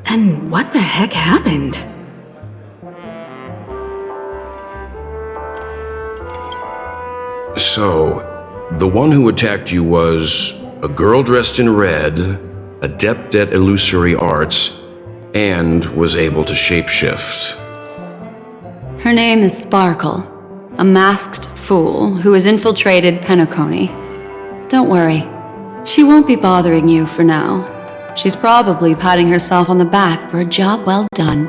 And what the heck happened? So, the one who attacked you was a girl dressed in red, adept at illusory arts, and was able to shapeshift. Her name is Sparkle, a masked fool who has infiltrated Penacony. Don't worry. She won't be bothering you for now. She's probably patting herself on the back for a job well done.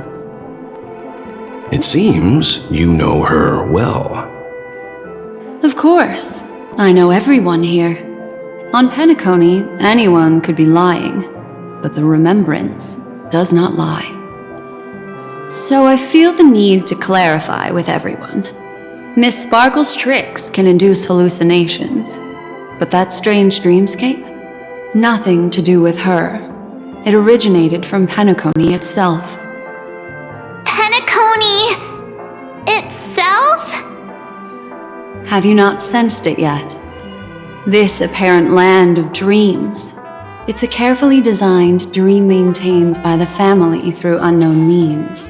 It seems you know her well. Of course. I know everyone here. On Penacony, anyone could be lying, but the remembrance does not lie. So I feel the need to clarify with everyone. Miss Sparkle's tricks can induce hallucinations, but that strange dreamscape? Nothing to do with her. It originated from Penacony itself. Penacony itself? Have you not sensed it yet? This apparent land of dreams. It's a carefully designed dream maintained by the family through unknown means.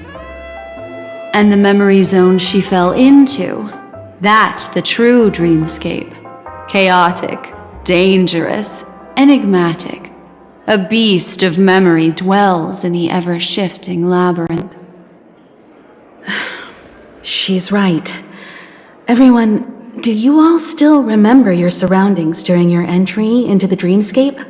And the memory zone she fell into, that's the true dreamscape. Chaotic, dangerous, enigmatic. A beast of memory dwells in the ever-shifting labyrinth. She's right. Everyone, do you all still remember your surroundings during your entry into the dreamscape?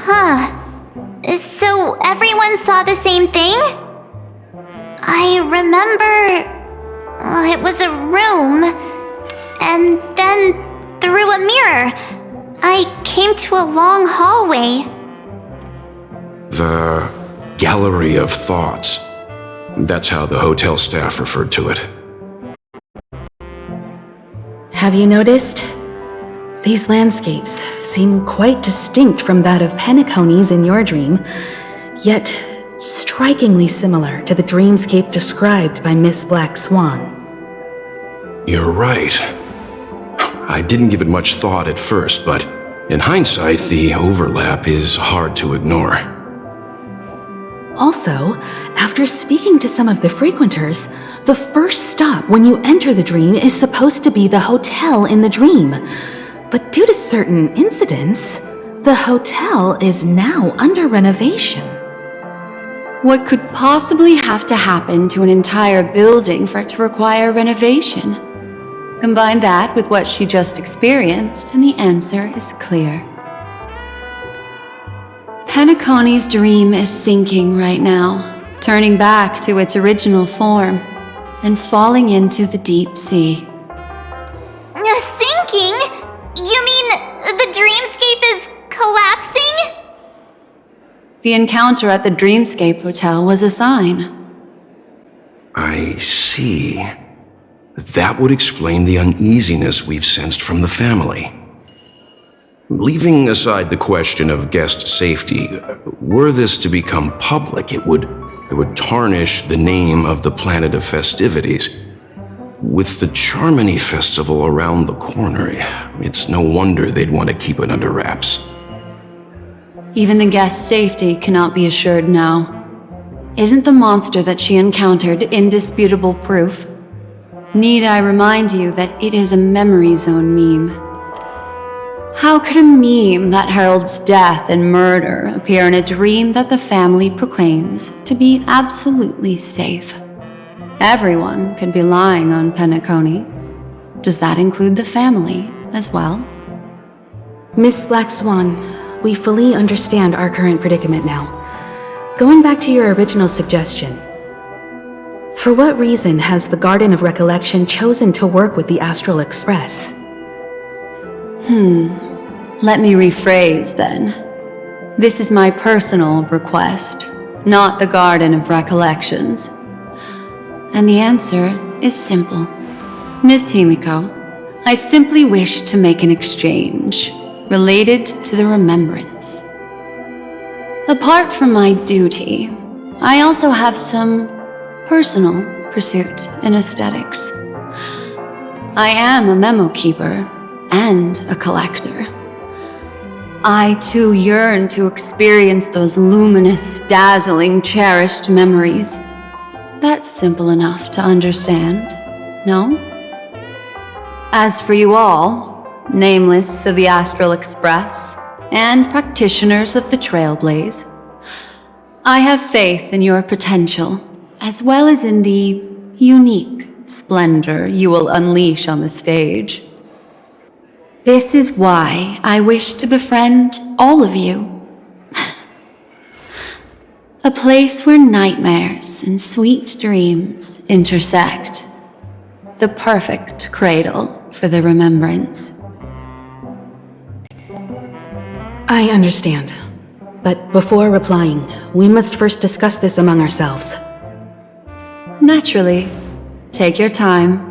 Huh. So everyone saw the same thing? I remember... it was a room. And then, through a mirror, I came to a long hallway. The Gallery of Thoughts. That's how the hotel staff referred to it. Have you noticed? These landscapes seem quite distinct from that of Penacony's in your dream, yet strikingly similar to the dreamscape described by Miss Black Swan. You're right. I didn't give it much thought at first, but in hindsight, the overlap is hard to ignore. Also, after speaking to some of the frequenters, the first stop when you enter the dream is supposed to be the hotel in the dream. But due to certain incidents, the hotel is now under renovation. What could possibly have to happen to an entire building for it to require renovation? Combine that with what she just experienced, and the answer is clear. Penacony's dream is sinking right now, turning back to its original form, and falling into the deep sea. Sinking? You mean the dreamscape is collapsing? The encounter at the Dreamscape Hotel was a sign. I see. That would explain the uneasiness we've sensed from the family. Leaving aside the question of guest safety, were this to become public, it would tarnish the name of the planet of festivities. With the Charmony Festival around the corner, it's no wonder they'd want to keep it under wraps. Even the guest's safety cannot be assured now. Isn't the monster that she encountered indisputable proof? Need I remind you that it is a memory zone meme? How could a meme that heralds death and murder appear in a dream that the family proclaims to be absolutely safe? Everyone could be lying on Penacony. Does that include the family as well? Miss Black Swan, we fully understand our current predicament now. Going back to your original suggestion, for what reason has the Garden of Recollection chosen to work with the Astral Express? Let me rephrase then. This is my personal request, not the Garden of Recollections. And the answer is simple. Miss Himiko, I simply wish to make an exchange related to the remembrance. Apart from my duty, I also have some personal pursuit in aesthetics. I am a memo keeper and a collector. I too yearn to experience those luminous, dazzling, cherished memories. That's simple enough to understand, no? As for you all, nameless of the Astral Express and practitioners of the Trailblaze, I have faith in your potential, as well as in the unique splendor you will unleash on the stage. This is why I wish to befriend all of you. A place where nightmares and sweet dreams intersect. The perfect cradle for the remembrance. I understand. But before replying, we must first discuss this among ourselves. Naturally. Take your time.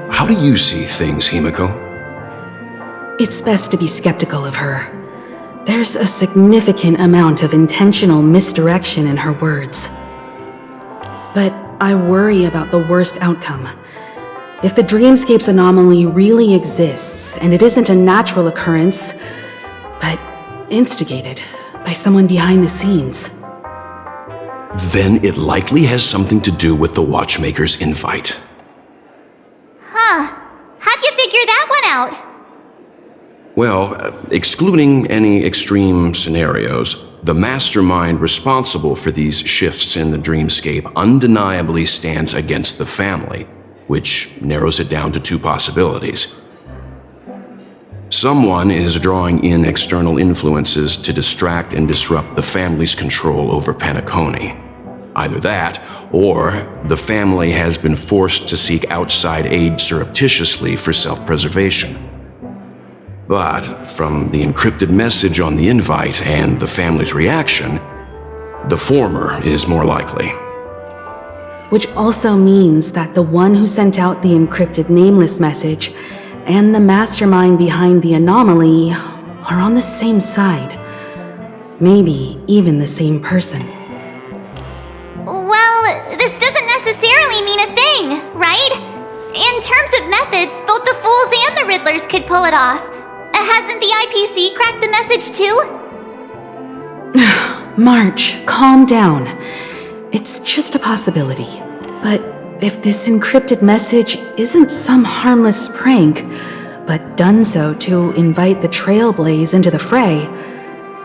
How do you see things, Himiko? It's best to be skeptical of her. There's a significant amount of intentional misdirection in her words. But I worry about the worst outcome. If the Dreamscape's anomaly really exists, and it isn't a natural occurrence, but instigated by someone behind the scenes, then it likely has something to do with the Watchmaker's invite. Huh. How'd you figure that one out? Well, excluding any extreme scenarios, the mastermind responsible for these shifts in the Dreamscape undeniably stands against the family, which narrows it down to two possibilities. Someone is drawing in external influences to distract and disrupt the family's control over Penacony. Either that, or the family has been forced to seek outside aid surreptitiously for self-preservation. But from the encrypted message on the invite and the family's reaction, the former is more likely. which also means that the one who sent out the encrypted nameless message and the mastermind behind the anomaly are on the same side. Maybe even the same person. Well, this doesn't necessarily mean a thing, right? In terms of methods, both the Fools and the Riddlers could pull it off. Hasn't the IPC cracked the message too? March, calm down. It's just a possibility. But if this encrypted message isn't some harmless prank, but done so to invite the Trailblaze into the fray,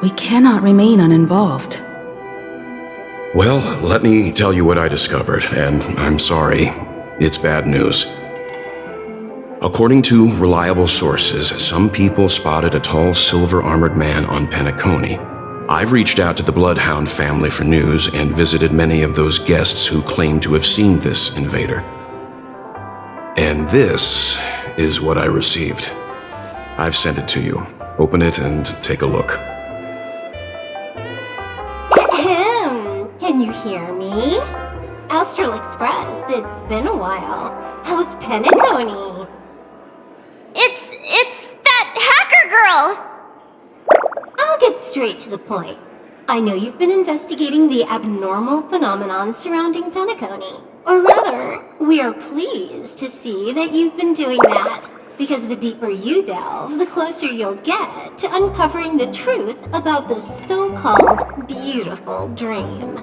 we cannot remain uninvolved. Well, let me tell you what I discovered, and I'm sorry, it's bad news. According to reliable sources, some people spotted a tall silver-armored man on Penacony. I've reached out to the Bloodhound family for news and visited many of those guests who claim to have seen this invader. And this is what I received. I've sent it to you. Open it and take a look. Ahem. Can you hear me? Astral Express, it's been a while. How's Penacony? It's that hacker girl! I'll get straight to the point. I know you've been investigating the abnormal phenomenon surrounding Penacony. Or rather, we are pleased to see that you've been doing that, because the deeper you delve, the closer you'll get to uncovering the truth about this so-called beautiful dream.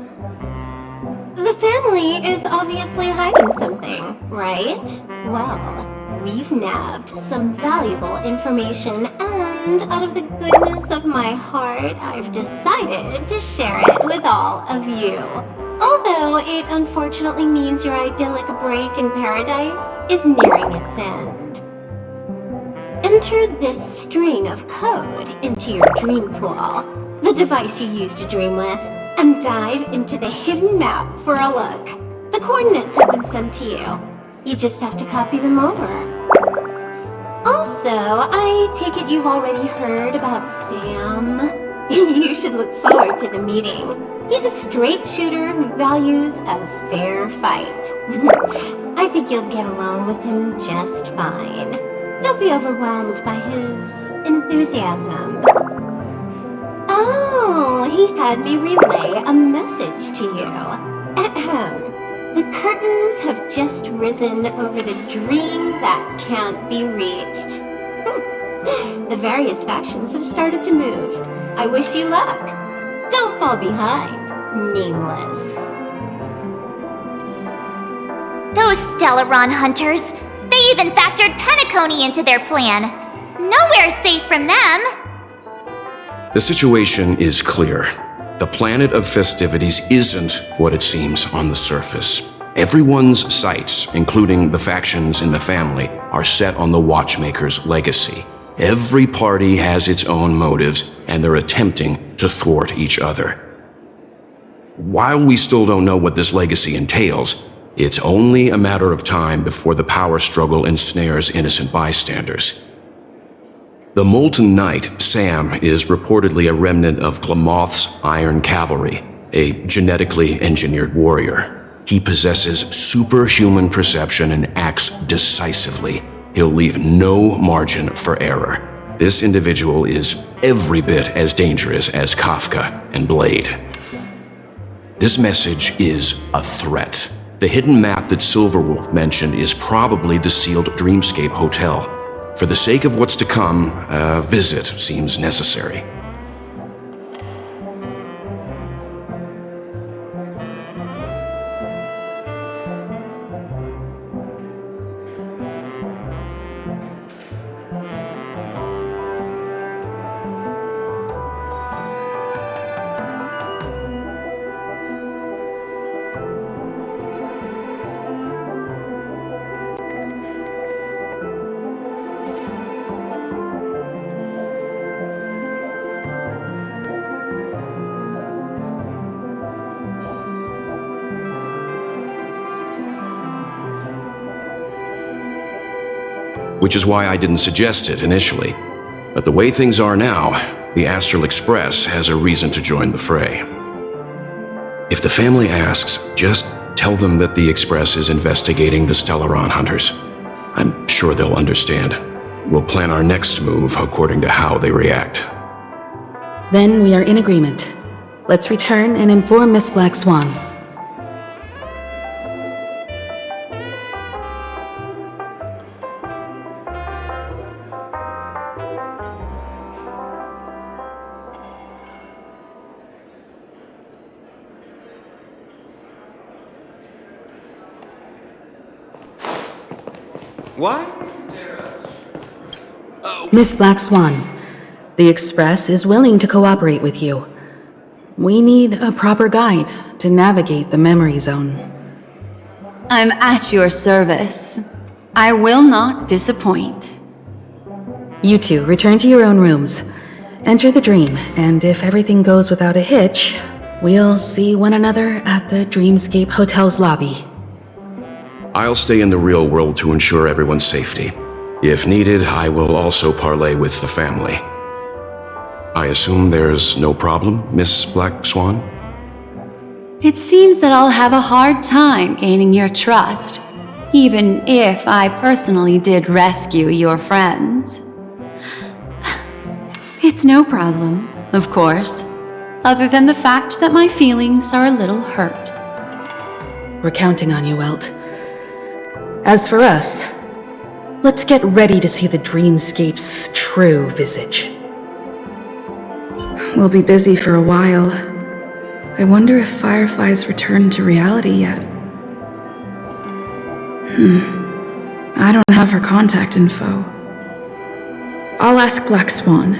The family is obviously hiding something, right? Well, we've nabbed some valuable information, and out of the goodness of my heart, I've decided to share it with all of you. Although it unfortunately means your idyllic break in paradise is nearing its end. In Enter this string of code into your dream pool, the device you use to dream with, and dive into the hidden map for a look. The coordinates have been sent to you. You just have to copy them over. Also, I take it you've already heard about Sam. You should look forward to the meeting. He's a straight shooter who values a fair fight. I think you'll get along with him just fine. Don't be overwhelmed by his enthusiasm. Oh, he had me relay a message to you. Ahem. The curtains have just risen over the dream that can't be reached. The various factions have started to move. I wish you luck. Don't fall behind, Nameless. Those Stellaron hunters. They even factored Penacony into their plan. Nowhere's safe from them. The situation is clear. The planet of festivities isn't what it seems on the surface. Everyone's sights, including the factions in the family, are set on the Watchmaker's legacy. Every party has its own motives, and they're attempting to thwart each other. While we still don't know what this legacy entails, it's only a matter of time before the power struggle ensnares innocent bystanders. The Molten Knight, Sam, is reportedly a remnant of Glamoth's Iron Cavalry, a genetically engineered warrior. He possesses superhuman perception and acts decisively. He'll leave no margin for error. This individual is every bit as dangerous as Kafka and Blade. This message is a threat. The hidden map that Silverwolf mentioned is probably the sealed Dreamscape Hotel. For the sake of what's to come, a visit seems necessary. Which is why I didn't suggest it initially. But the way things are now, the Astral Express has a reason to join the fray. If the family asks, just tell them that the Express is investigating the Stellaron hunters. I'm sure they'll understand. We'll plan our next move according to how they react. Then we are in agreement. Let's return and inform Miss Black Swan. What? Miss Black Swan, the Express is willing to cooperate with you. We need a proper guide to navigate the memory zone. I'm at your service. I will not disappoint. You two, return to your own rooms. Enter the dream, and if everything goes without a hitch, we'll see one another at the Dreamscape Hotel's lobby. I'll stay in the real world to ensure everyone's safety. If needed, I will also parley with the family. I assume there's no problem, Miss Black Swan? It seems that I'll have a hard time gaining your trust, even if I personally did rescue your friends. It's no problem, of course, other than the fact that my feelings are a little hurt. We're counting on you, Welt. As for us, let's get ready to see the Dreamscape's true visage. We'll be busy for a while. I wonder if Firefly's returned to reality yet. I don't have her contact info. I'll ask Black Swan.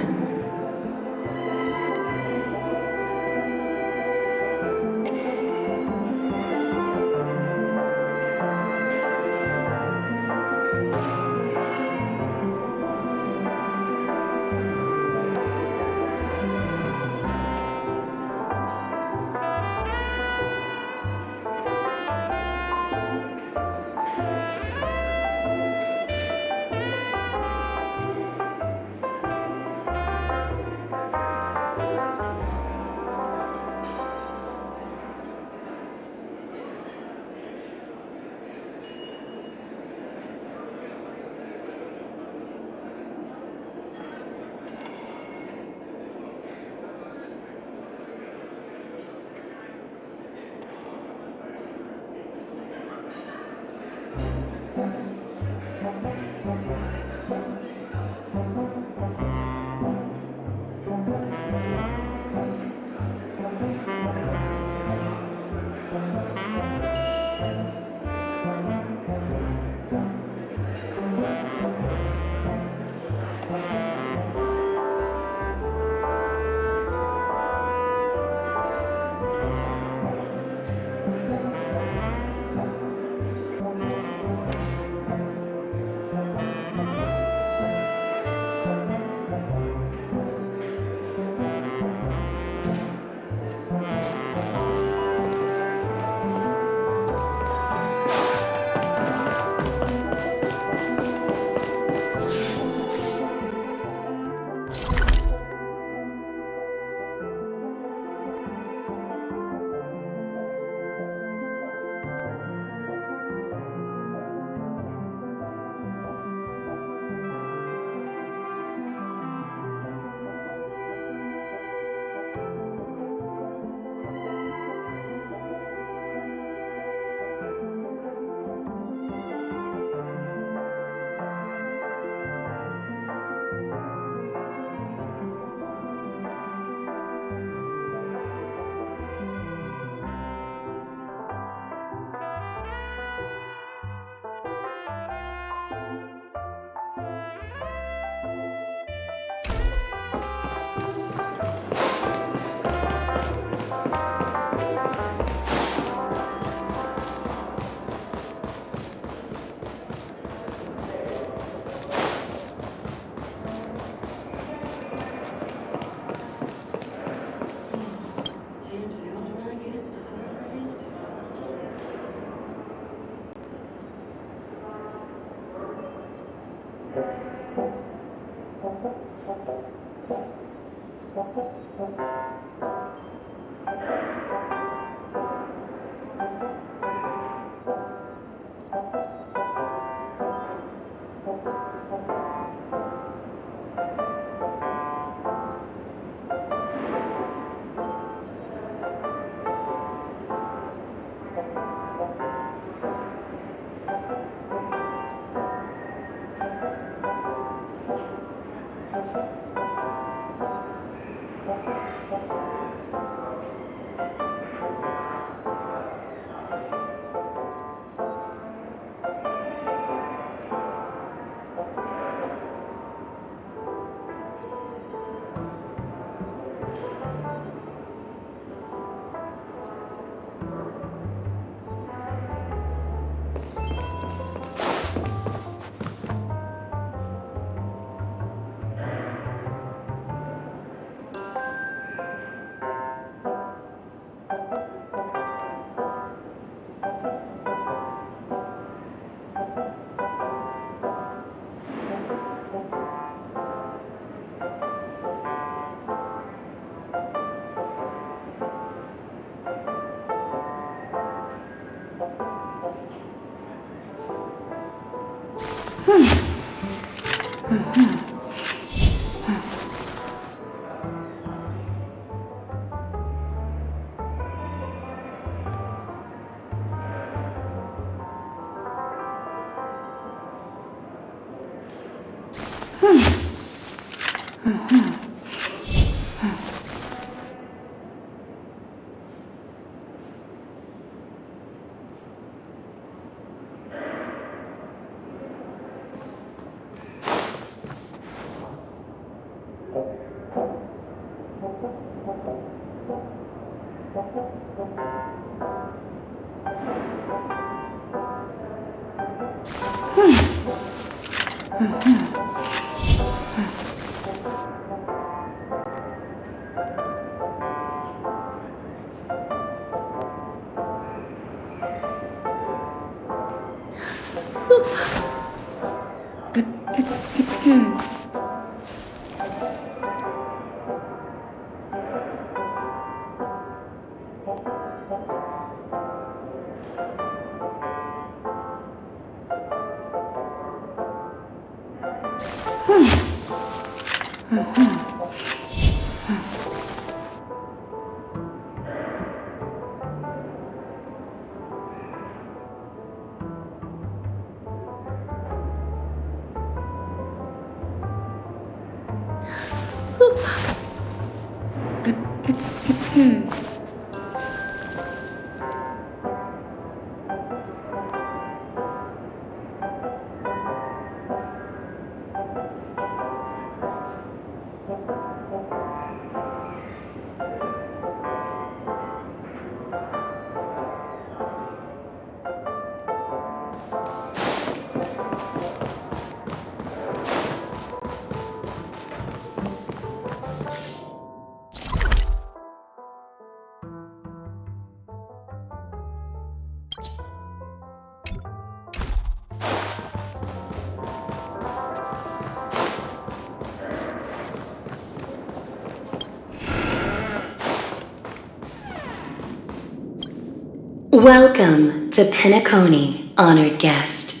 Welcome to Penacony, honored guest.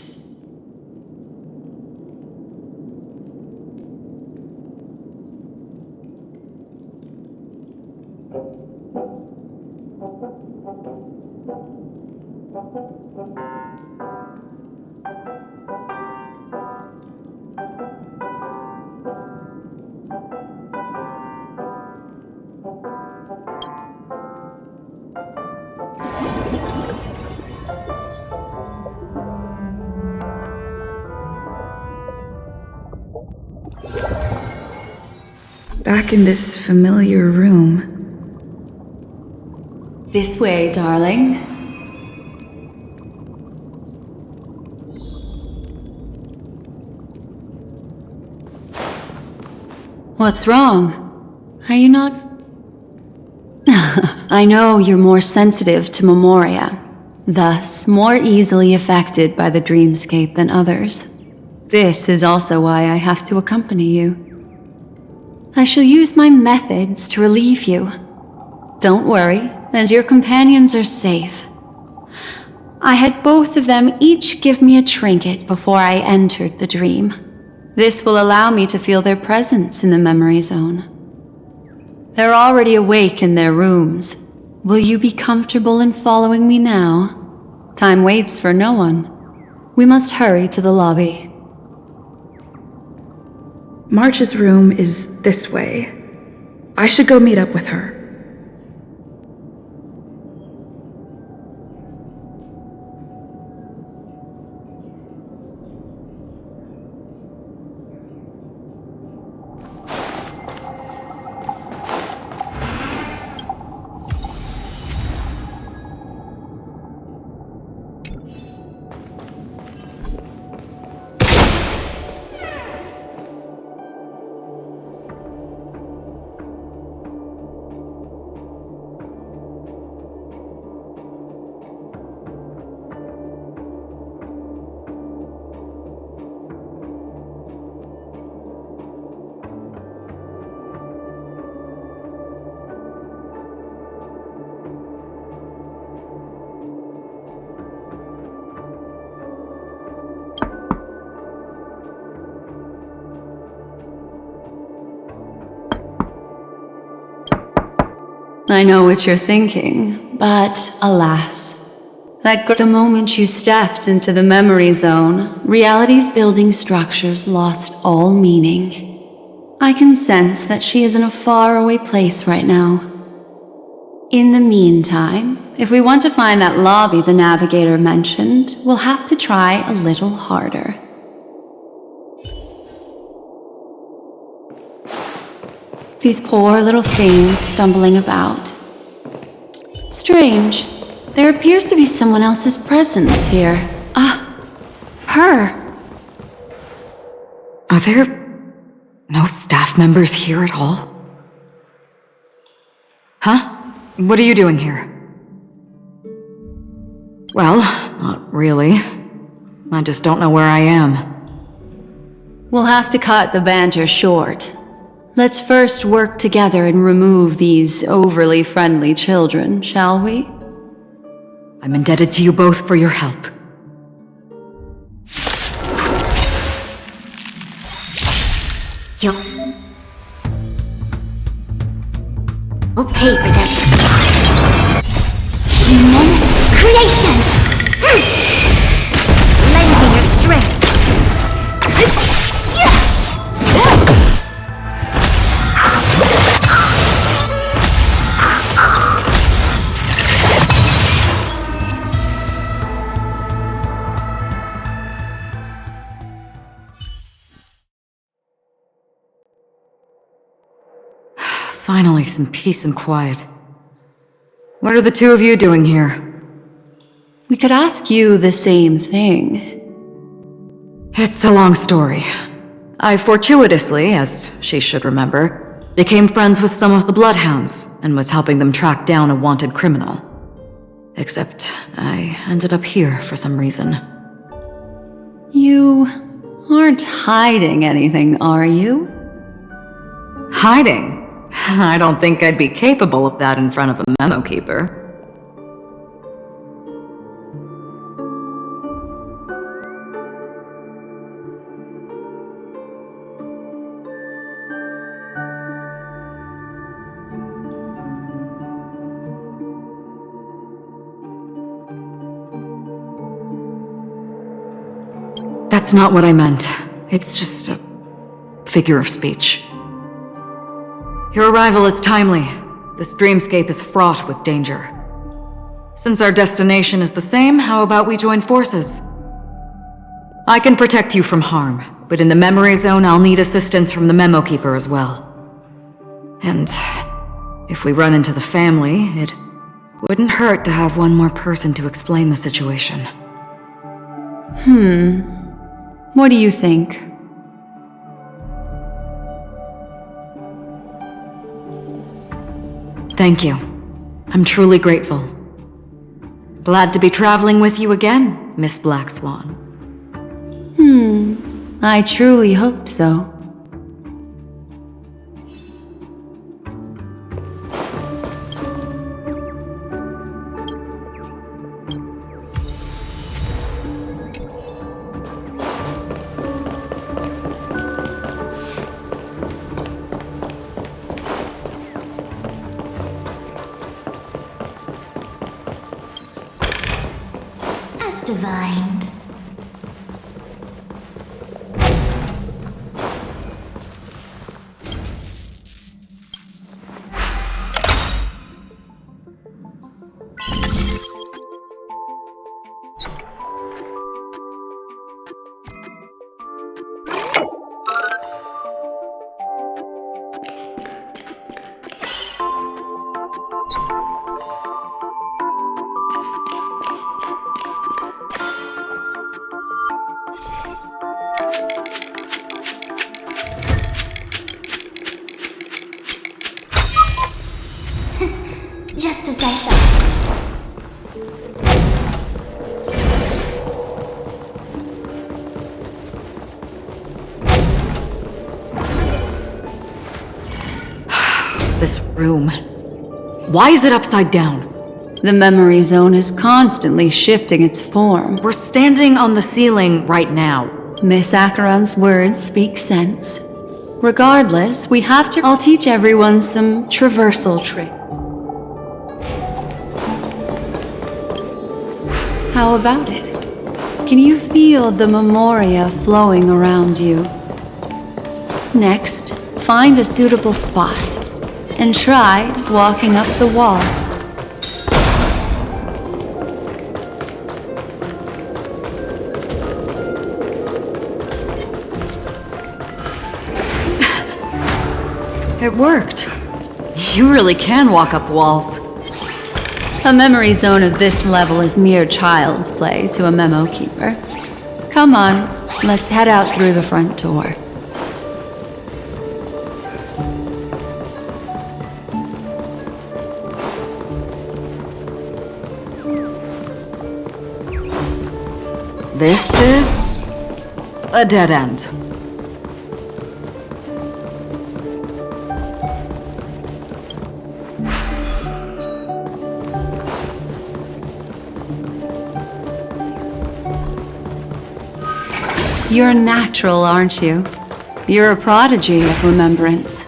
Back in this familiar room. This way, darling. What's wrong? Are you not... I know you're more sensitive to Memoria, thus more easily affected by the dreamscape than others. This is also why I have to accompany you. I shall use my methods to relieve you. Don't worry, as your companions are safe. I had both of them each give me a trinket before I entered the dream. This will allow me to feel their presence in the memory zone. They're already awake in their rooms. Will you be comfortable in following me now? Time waits for no one. We must hurry to the lobby. March's room is this way. I should go meet up with her. I know what you're thinking, but alas. The moment you stepped into the memory zone, reality's building structures lost all meaning. I can sense that she is in a faraway place right now. In the meantime, if we want to find that lobby the navigator mentioned, we'll have to try a little harder. These poor little things stumbling about. Strange. There appears to be someone else's presence here. Her. Are there no staff members here at all? Huh? What are you doing here? Well, not really. I just don't know where I am. We'll have to cut the banter short. Let's first work together and remove these overly friendly children, shall we? I'm indebted to you both for your help. We'll pay for this. Immense creation! Lend me your strength. Finally, some peace and quiet. What are the two of you doing here? We could ask you the same thing. It's a long story. I fortuitously, as she should remember, became friends with some of the Bloodhounds and was helping them track down a wanted criminal. Except I ended up here for some reason. You aren't hiding anything, are you? Hiding? I don't think I'd be capable of that in front of a memo keeper. That's not what I meant. It's just a figure of speech. Your arrival is timely. This dreamscape is fraught with danger. Since our destination is the same, how about we join forces? I can protect you from harm, but in the memory zone I'll need assistance from the memo keeper as well. And if we run into the family, it wouldn't hurt to have one more person to explain the situation. What do you think? Thank you. I'm truly grateful. Glad to be traveling with you again, Miss Black Swan. I truly hope so. As divined. Just as I thought. This room. Why is it upside down? The memory zone is constantly shifting its form. We're standing on the ceiling right now. Miss Acheron's words speak sense. Regardless, we have to. I'll teach everyone some traversal trick. How about it? Can you feel the memoria flowing around you? Next, find a suitable spot and try walking up the wall. It worked. You really can walk up walls. A memory zone of this level is mere child's play to a memo keeper. Come on, let's head out through the front door. This is a dead end. You're natural, aren't you? You're a prodigy of remembrance.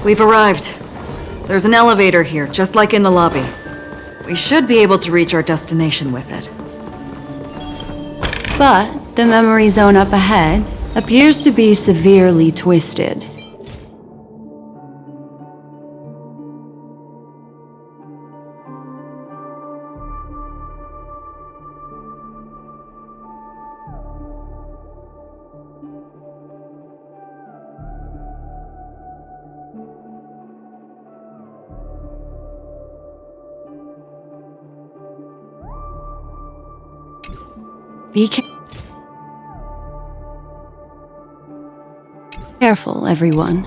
We've arrived. There's an elevator here, just like in the lobby. We should be able to reach our destination with it. But the memory zone up ahead appears to be severely twisted. Be careful, everyone.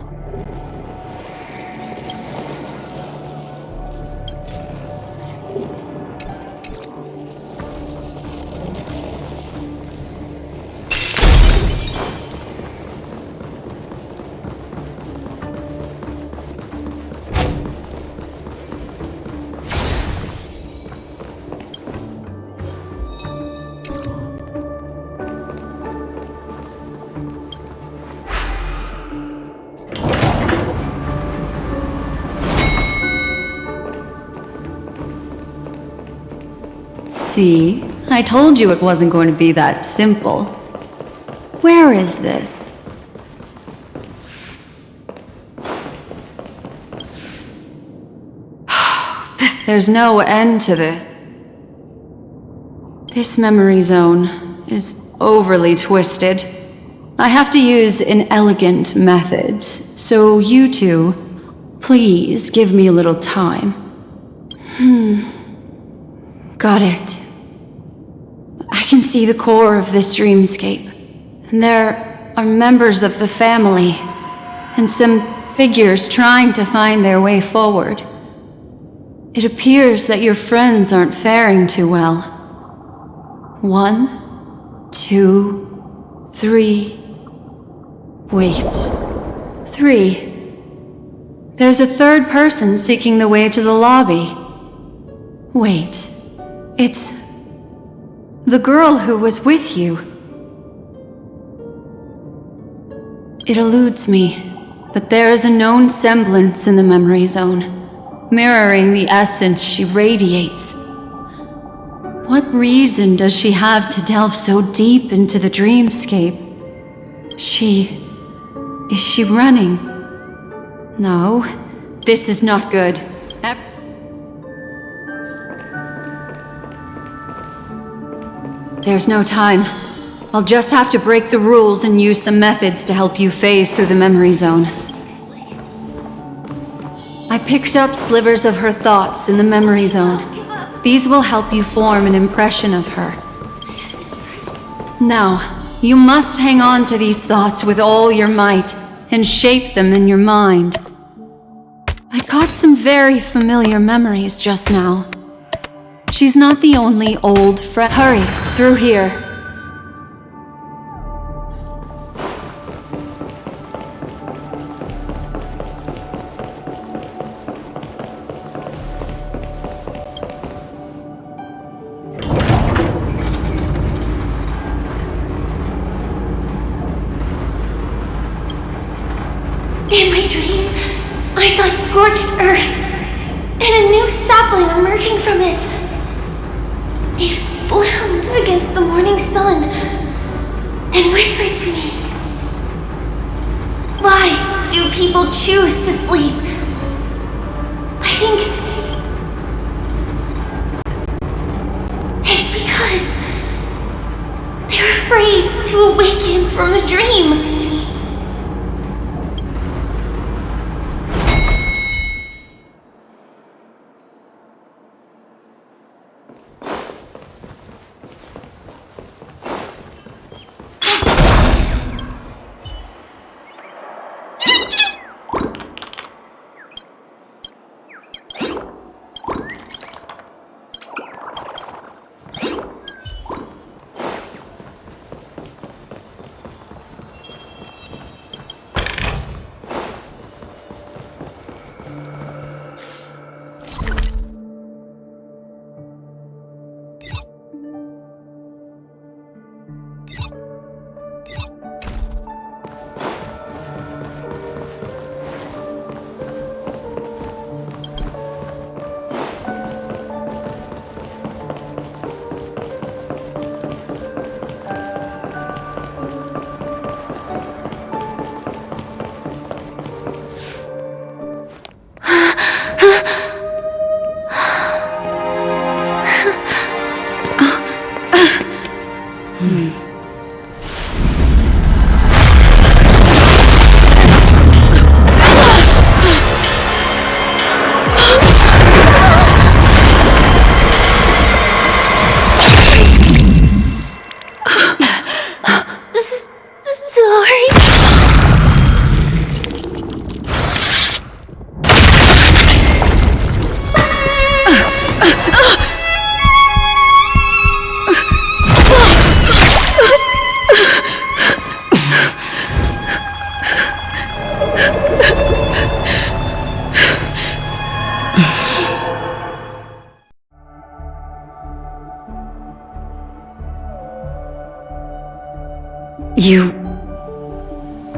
See? I told you it wasn't going to be that simple. Where is this? There's no end to this. This memory zone is overly twisted. I have to use inelegant methods, so you two, please give me a little time. Got it. I can see the core of this dreamscape, and there are members of the family, and some figures trying to find their way forward. It appears that your friends aren't faring too well. 1, 2, 3. Wait. 3. There's a third person seeking the way to the lobby. Wait. It's the girl who was with you. It eludes me, but there is a known semblance in the memory zone, mirroring the essence she radiates. What reason does she have to delve so deep into the dreamscape? Is she running? No, this is not good. There's no time. I'll just have to break the rules and use some methods to help you phase through the memory zone. I picked up slivers of her thoughts in the memory zone. These will help you form an impression of her. Now, you must hang on to these thoughts with all your might and shape them in your mind. I caught some very familiar memories just now. She's not the only old friend. Hurry, through here. In my dream, I saw scorched earth and a new sapling emerging from it. It bloomed against the morning sun and whispered to me. Why do people choose to sleep? I think it's because they're afraid to awaken from the dream.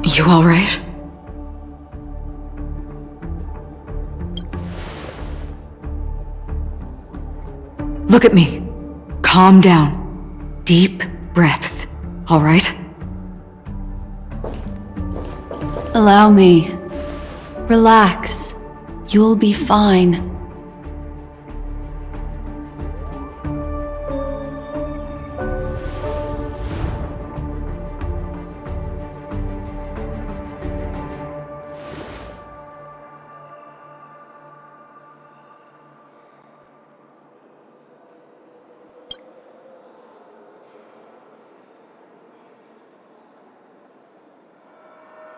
You all right? Look at me. calm down. Deep breaths, all right? Allow me. Relax. You'll be fine.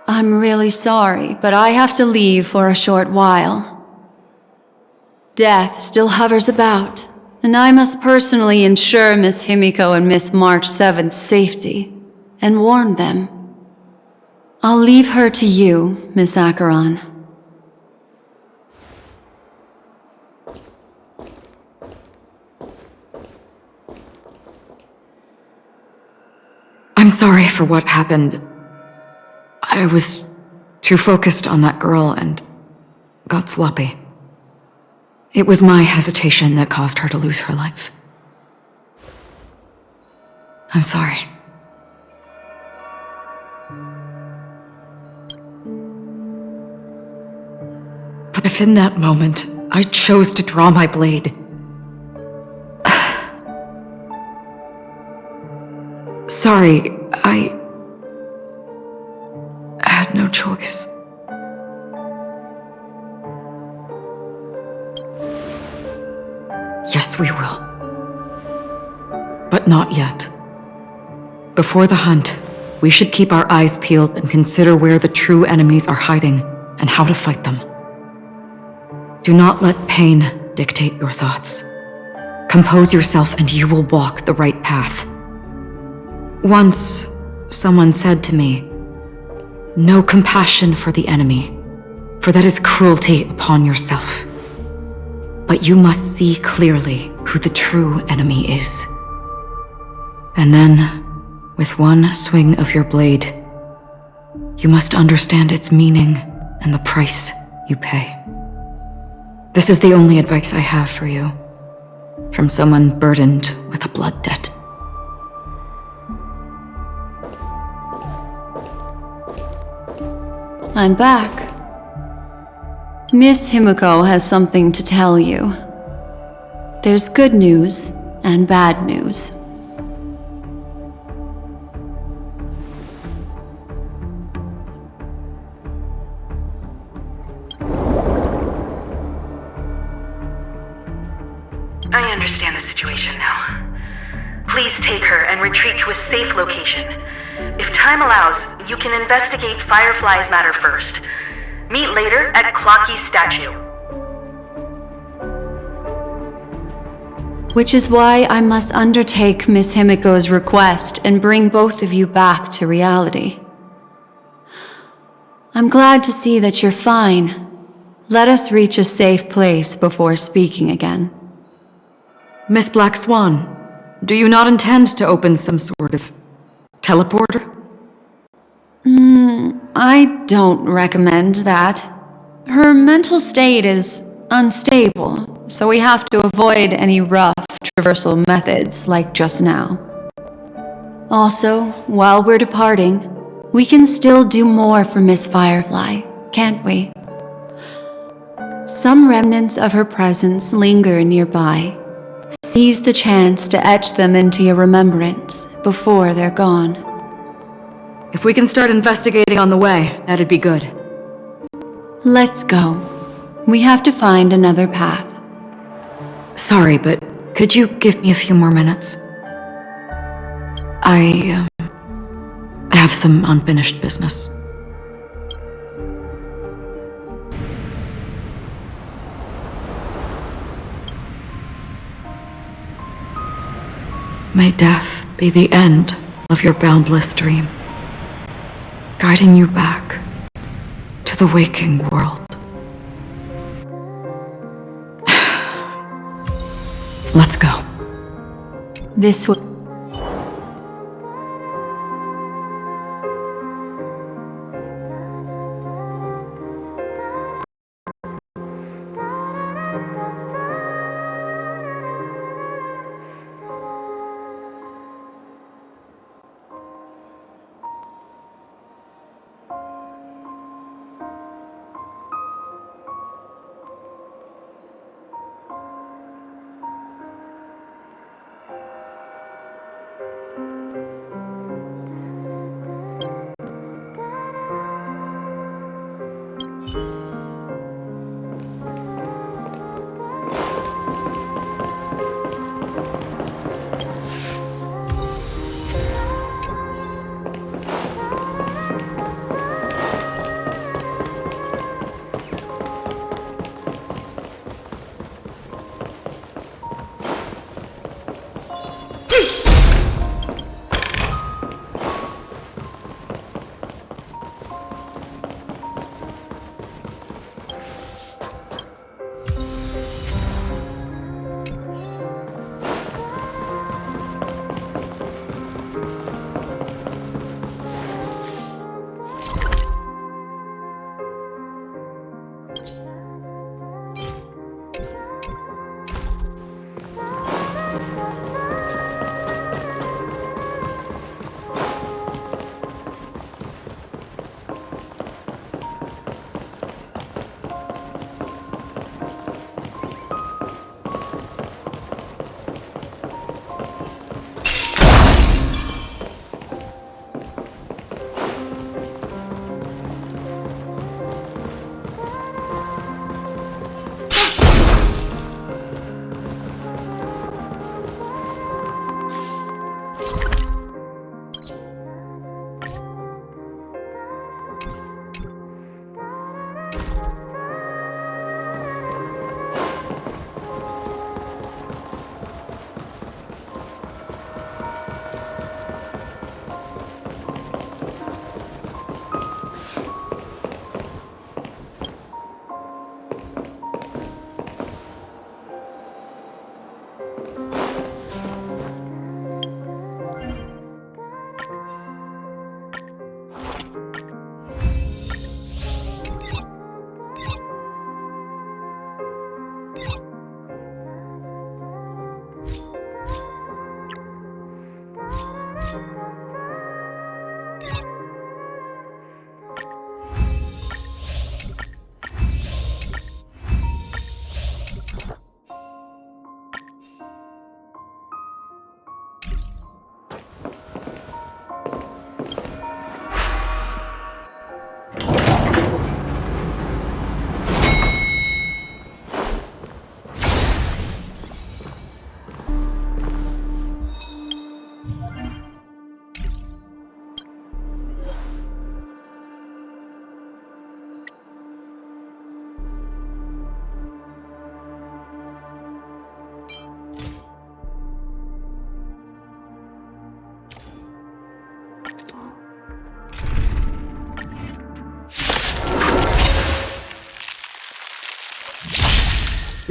I'm really sorry, but I have to leave for a short while. Death still hovers about, and I must personally ensure Miss Himiko and Miss March 7th's safety, and warn them. I'll leave her to you, Miss Acheron. I'm sorry for what happened. I was too focused on that girl and got sloppy. It was my hesitation that caused her to lose her life. I'm sorry. But if in that moment I chose to draw my blade, sorry, I had no choice. Yes, we will. But not yet. Before the hunt, we should keep our eyes peeled and consider where the true enemies are hiding and how to fight them. Do not let pain dictate your thoughts. Compose yourself and you will walk the right path. Once, someone said to me, "No compassion for the enemy, for that is cruelty upon yourself. But you must see clearly who the true enemy is. And then, with one swing of your blade, you must understand its meaning and the price you pay." This is the only advice I have for you, from someone burdened with a blood debt. I'm back. Miss Himiko has something to tell you. There's good news and bad news. I understand the situation now. Please take her and retreat to a safe location. If time allows, you can investigate Firefly's matter first. Meet later at Clocky's statue. Which is why I must undertake Miss Himiko's request and bring both of you back to reality. I'm glad to see that you're fine. Let us reach a safe place before speaking again. Miss Black Swan, do you not intend to open some sort of teleporter? I don't recommend that. Her mental state is unstable, so we have to avoid any rough traversal methods like just now. Also, while we're departing, we can still do more for Miss Firefly, can't we? Some remnants of her presence linger nearby. Seize the chance to etch them into your remembrance before they're gone. If we can start investigating on the way, that'd be good. Let's go. We have to find another path. Sorry, but could you give me a few more minutes? I have some unfinished business. May death be the end of your boundless dream, guiding you back to the waking world. Let's go. This way.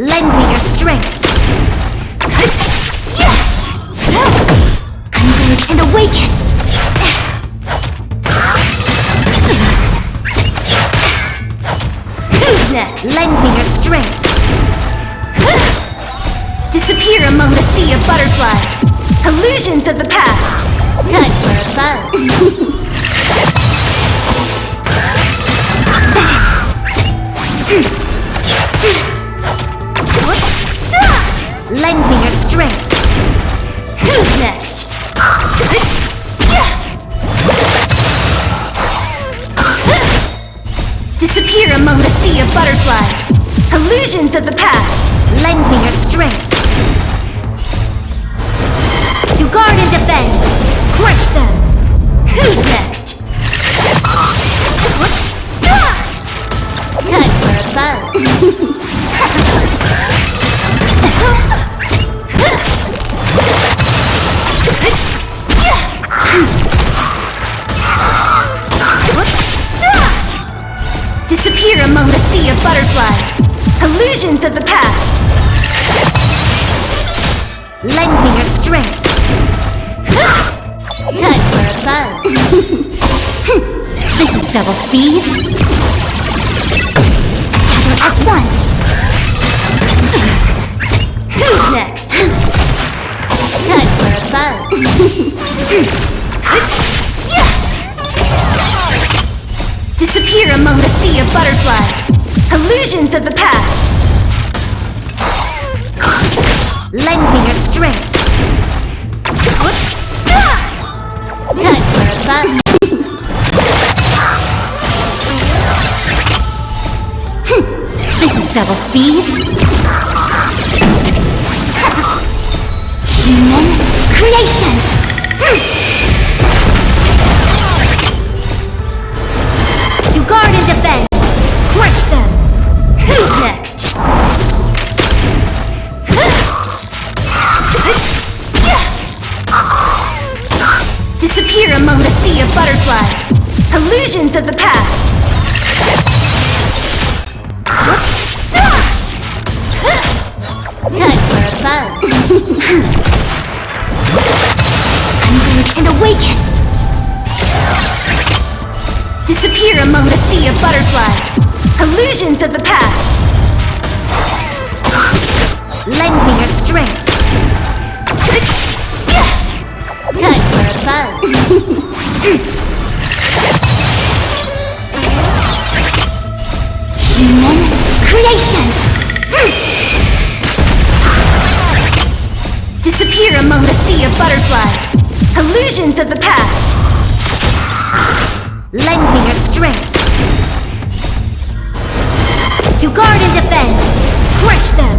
Lend me your strength. Converge and awaken. Who's next? Lend me your strength. Disappear among the sea of butterflies. Illusions of the past. Time for a fun. Lend me your strength. Who's next? Disappear among the sea of butterflies. Illusions of the past. Lend me your strength. To guard and defend. Crush them. Who's next? Time for a fun. Disappear among the sea of butterflies. Illusions of the past. Lend me your strength. Time for a fun. This is double speed. Gather as one. Who's next? Time for a fun. Disappear among the sea of butterflies. Illusions of the past. Lend me your strength. Time for a fun. This is double speed. Human creation. To guard and defend. Crush them. Who's next? Disappear among the sea of butterflies. Illusions of the past. Time for a fun. Converge and awaken. Disappear among the sea of butterflies. Illusions of the past. Lend me your strength. Time for a fun. Human creation. Disappear among the sea of butterflies. Illusions of the past. Lend me your strength. To guard and defend. Crush them.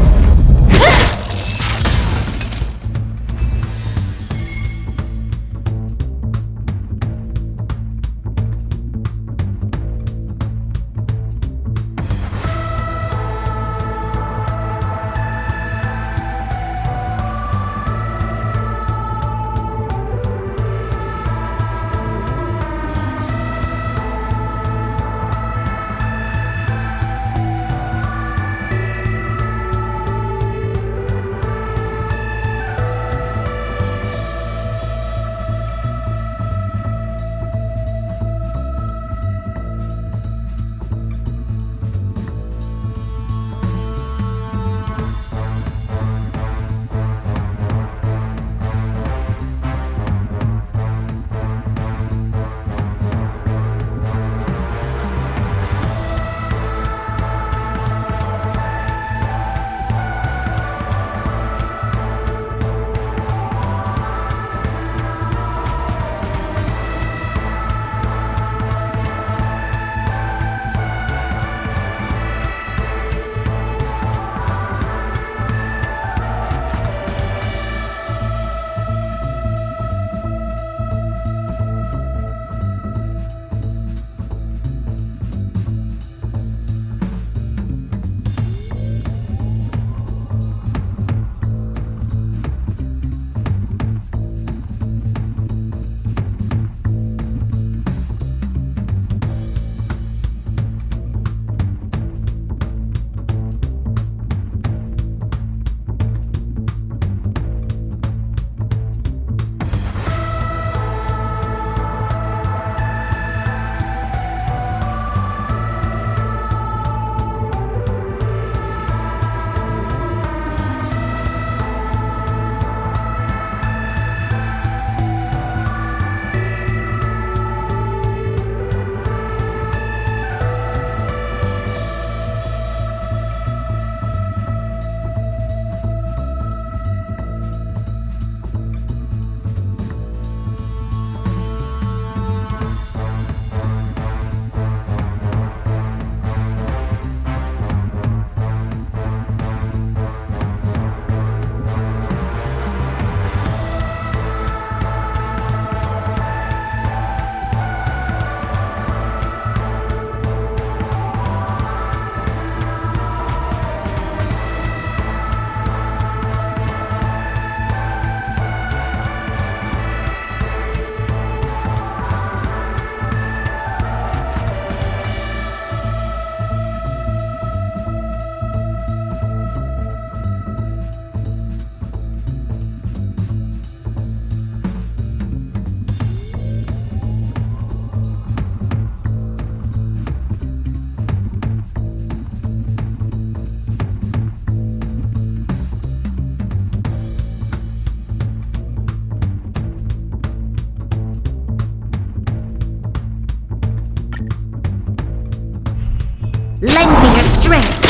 Lend me your strength.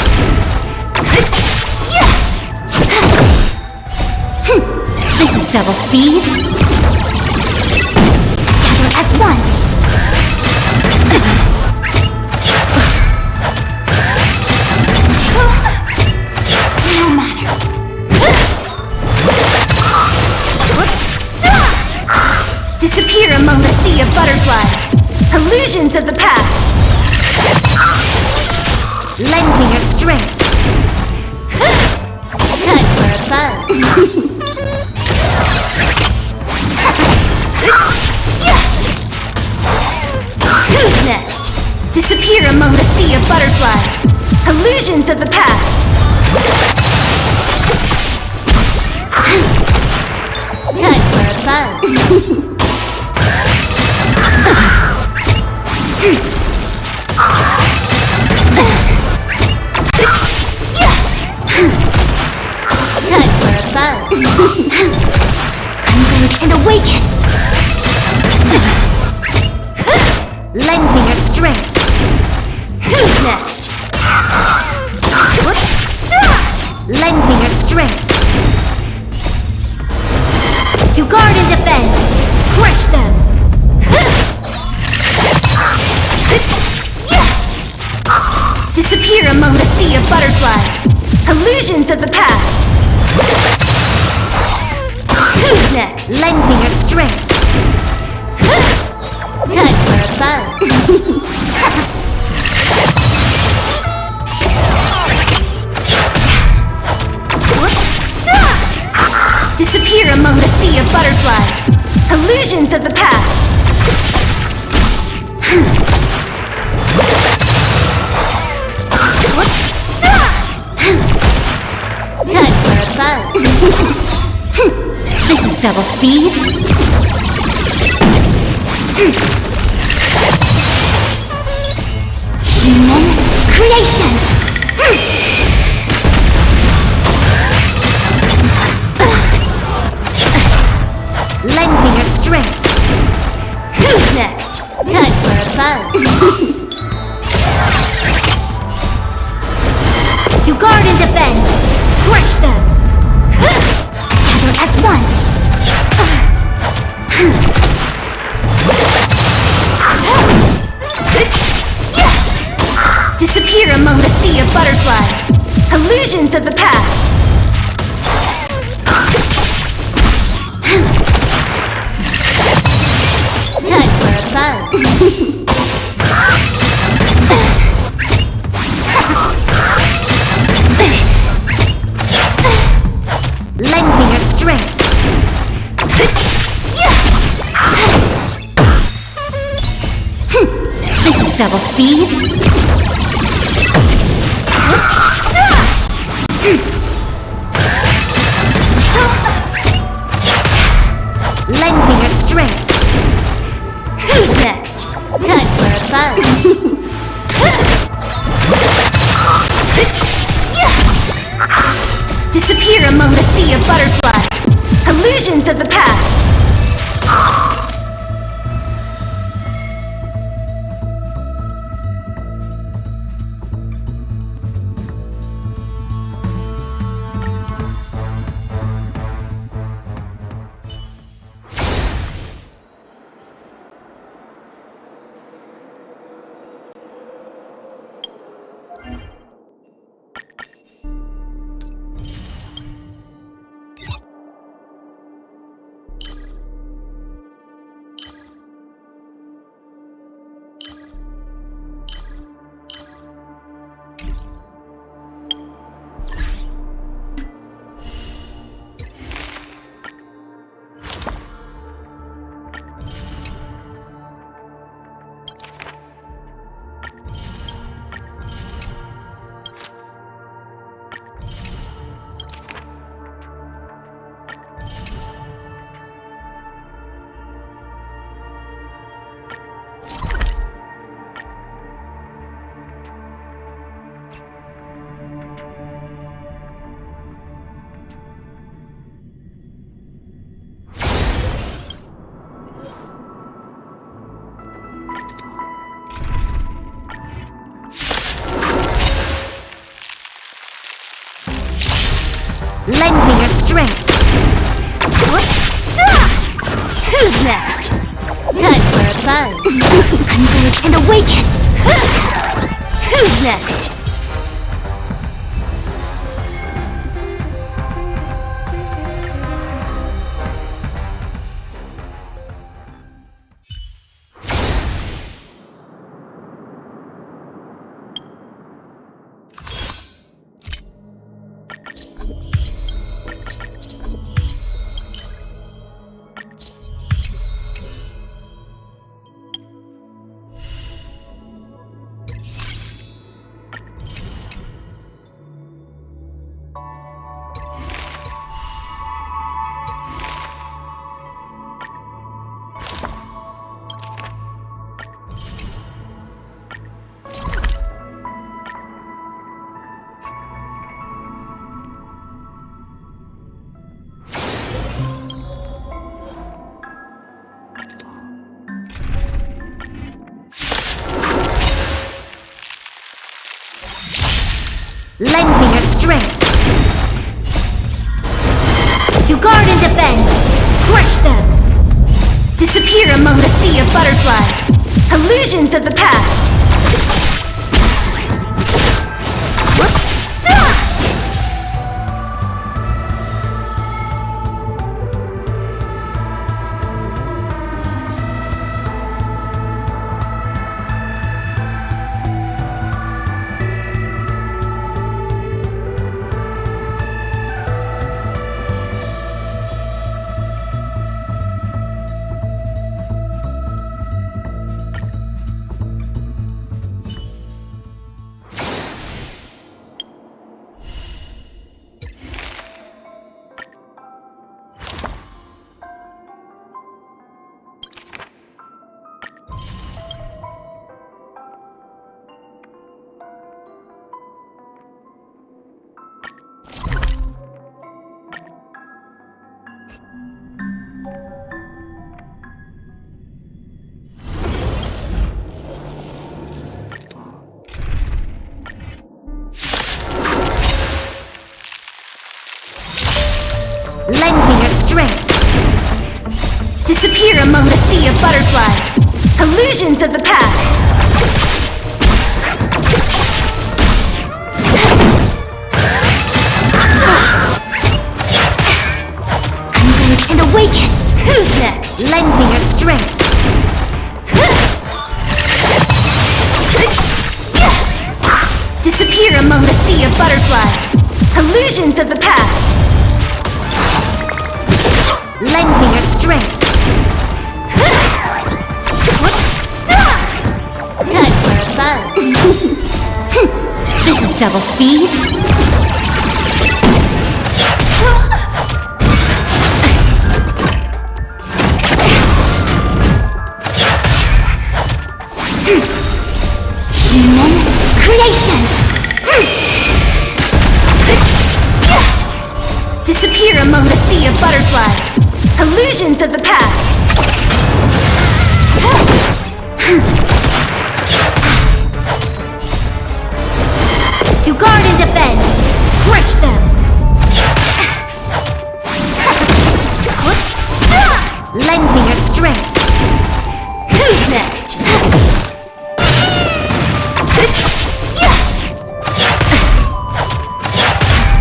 This is double speed. Gather as one. No matter. Disappear among the sea of butterflies. Illusions of the past. Lend me your strength. Time for fun. Who's next? Disappear among the sea of butterflies. Illusions of the past. Time for fun. Time for fun. Unload and awaken. Lend me your strength. Who's next? Lend me your strength. To guard and defend. Crush them. Disappear among the sea of butterflies. Illusions of the past. Who's next? Lend me your strength. Time for fun. Disappear among the sea of butterflies. Illusions of the past. Time for fun. This is double speed. Human creation. Lend me your strength. Who's next? Time for fun. To guard and defend. Crush them. Gather as one. Disappear among the sea of butterflies. Illusions of the past. Time for fun. Lend me your strength. This is double speed. Lend me your strength. Who's next? Time for fun. Disappear among the sea of butterflies. Illusions of the past. Lend me your strength. Who's next? Time for a buzz. Unbelieve and awaken. Who's next? Lend me your strength. To guard and defend. Crush them. Disappear among the sea of butterflies. Illusions of the past. Lend me your strength. Disappear among the sea of butterflies. Illusions of the past. Unbelieve and awaken. Who's next? Lend me your strength. Disappear among the sea of butterflies. Illusions of the past. Lend me your strength. Time for a buzz. This is double speed. Human creations. Disappear among the sea of butterflies. Illusions of the past. To guard and defend. Crush them. Lend me your strength. Who's next?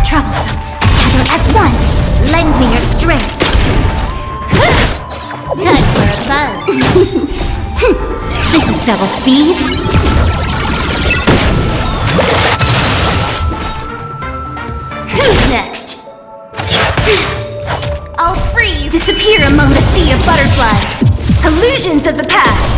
Troublesome. Together as one. Lend me your strength. Time for a buzz. This is double speed. Who's next? I'll freeze. Disappear among the sea of butterflies. Illusions of the past.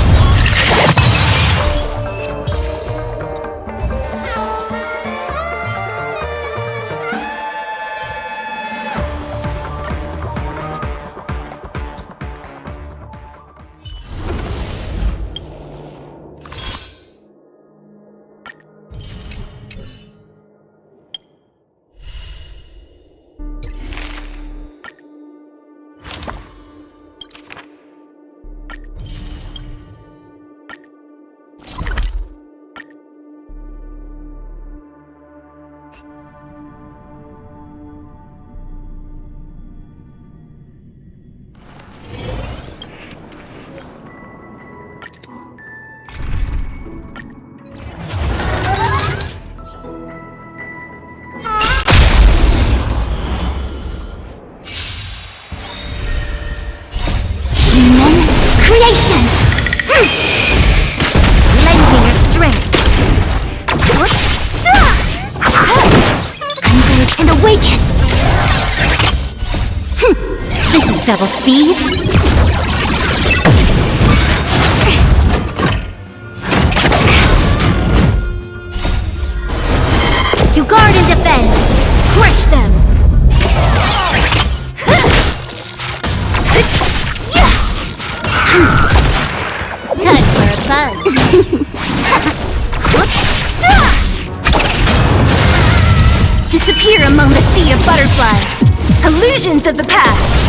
Demons, creation! Lend me your strength. Converge and awaken! This is double speed. To guard and defend! Crush them! Time for a fun. Disappear among the sea of butterflies! Illusions of the past!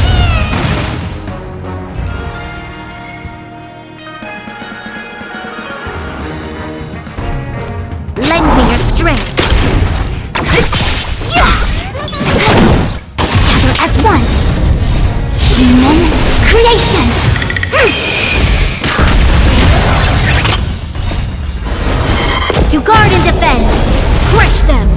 Lend me your strength! Gather as one! Demons, creation! To guard and defend! Crush them!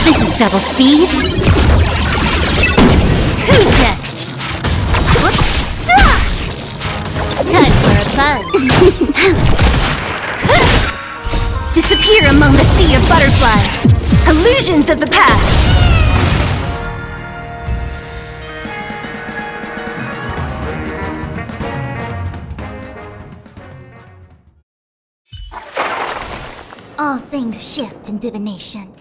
This is double speed. Who's next? Time for a fun. Disappear among the sea of butterflies. Illusions of the past. All things shift in divination.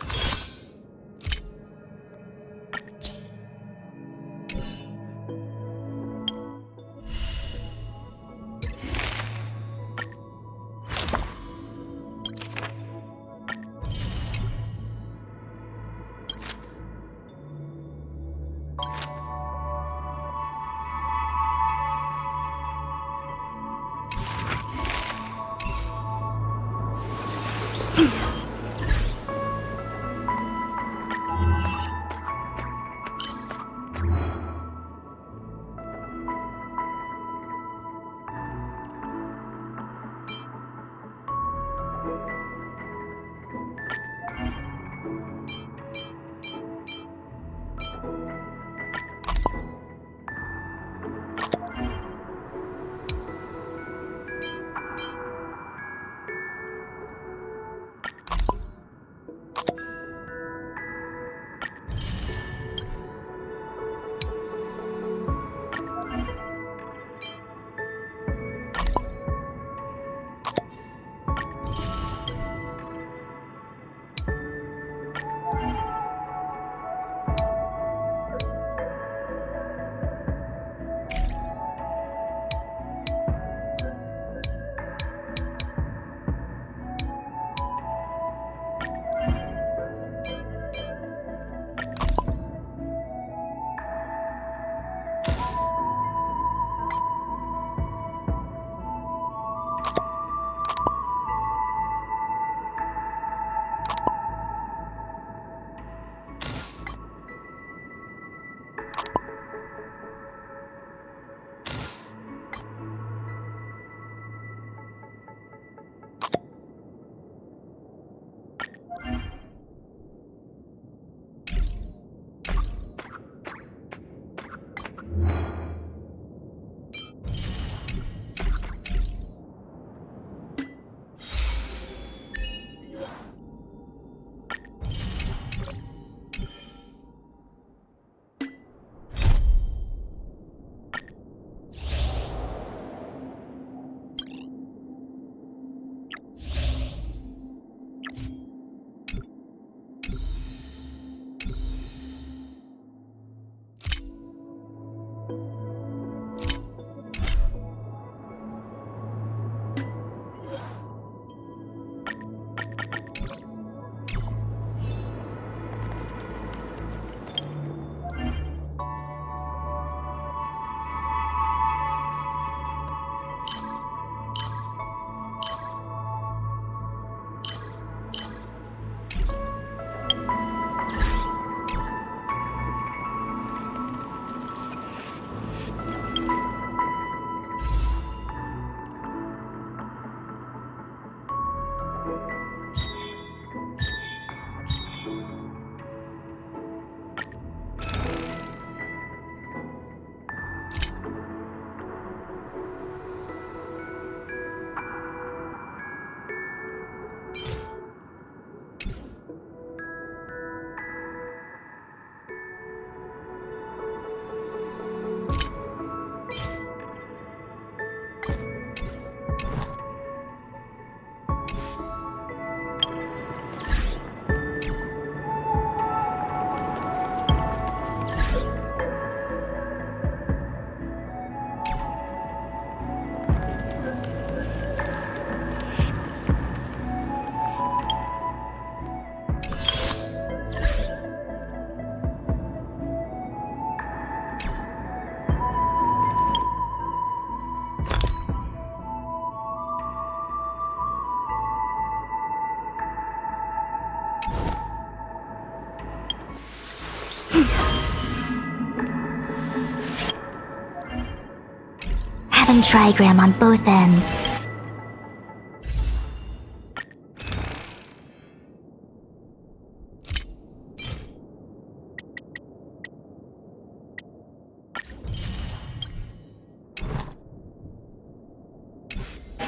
and trigram on both ends.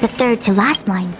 The third to last line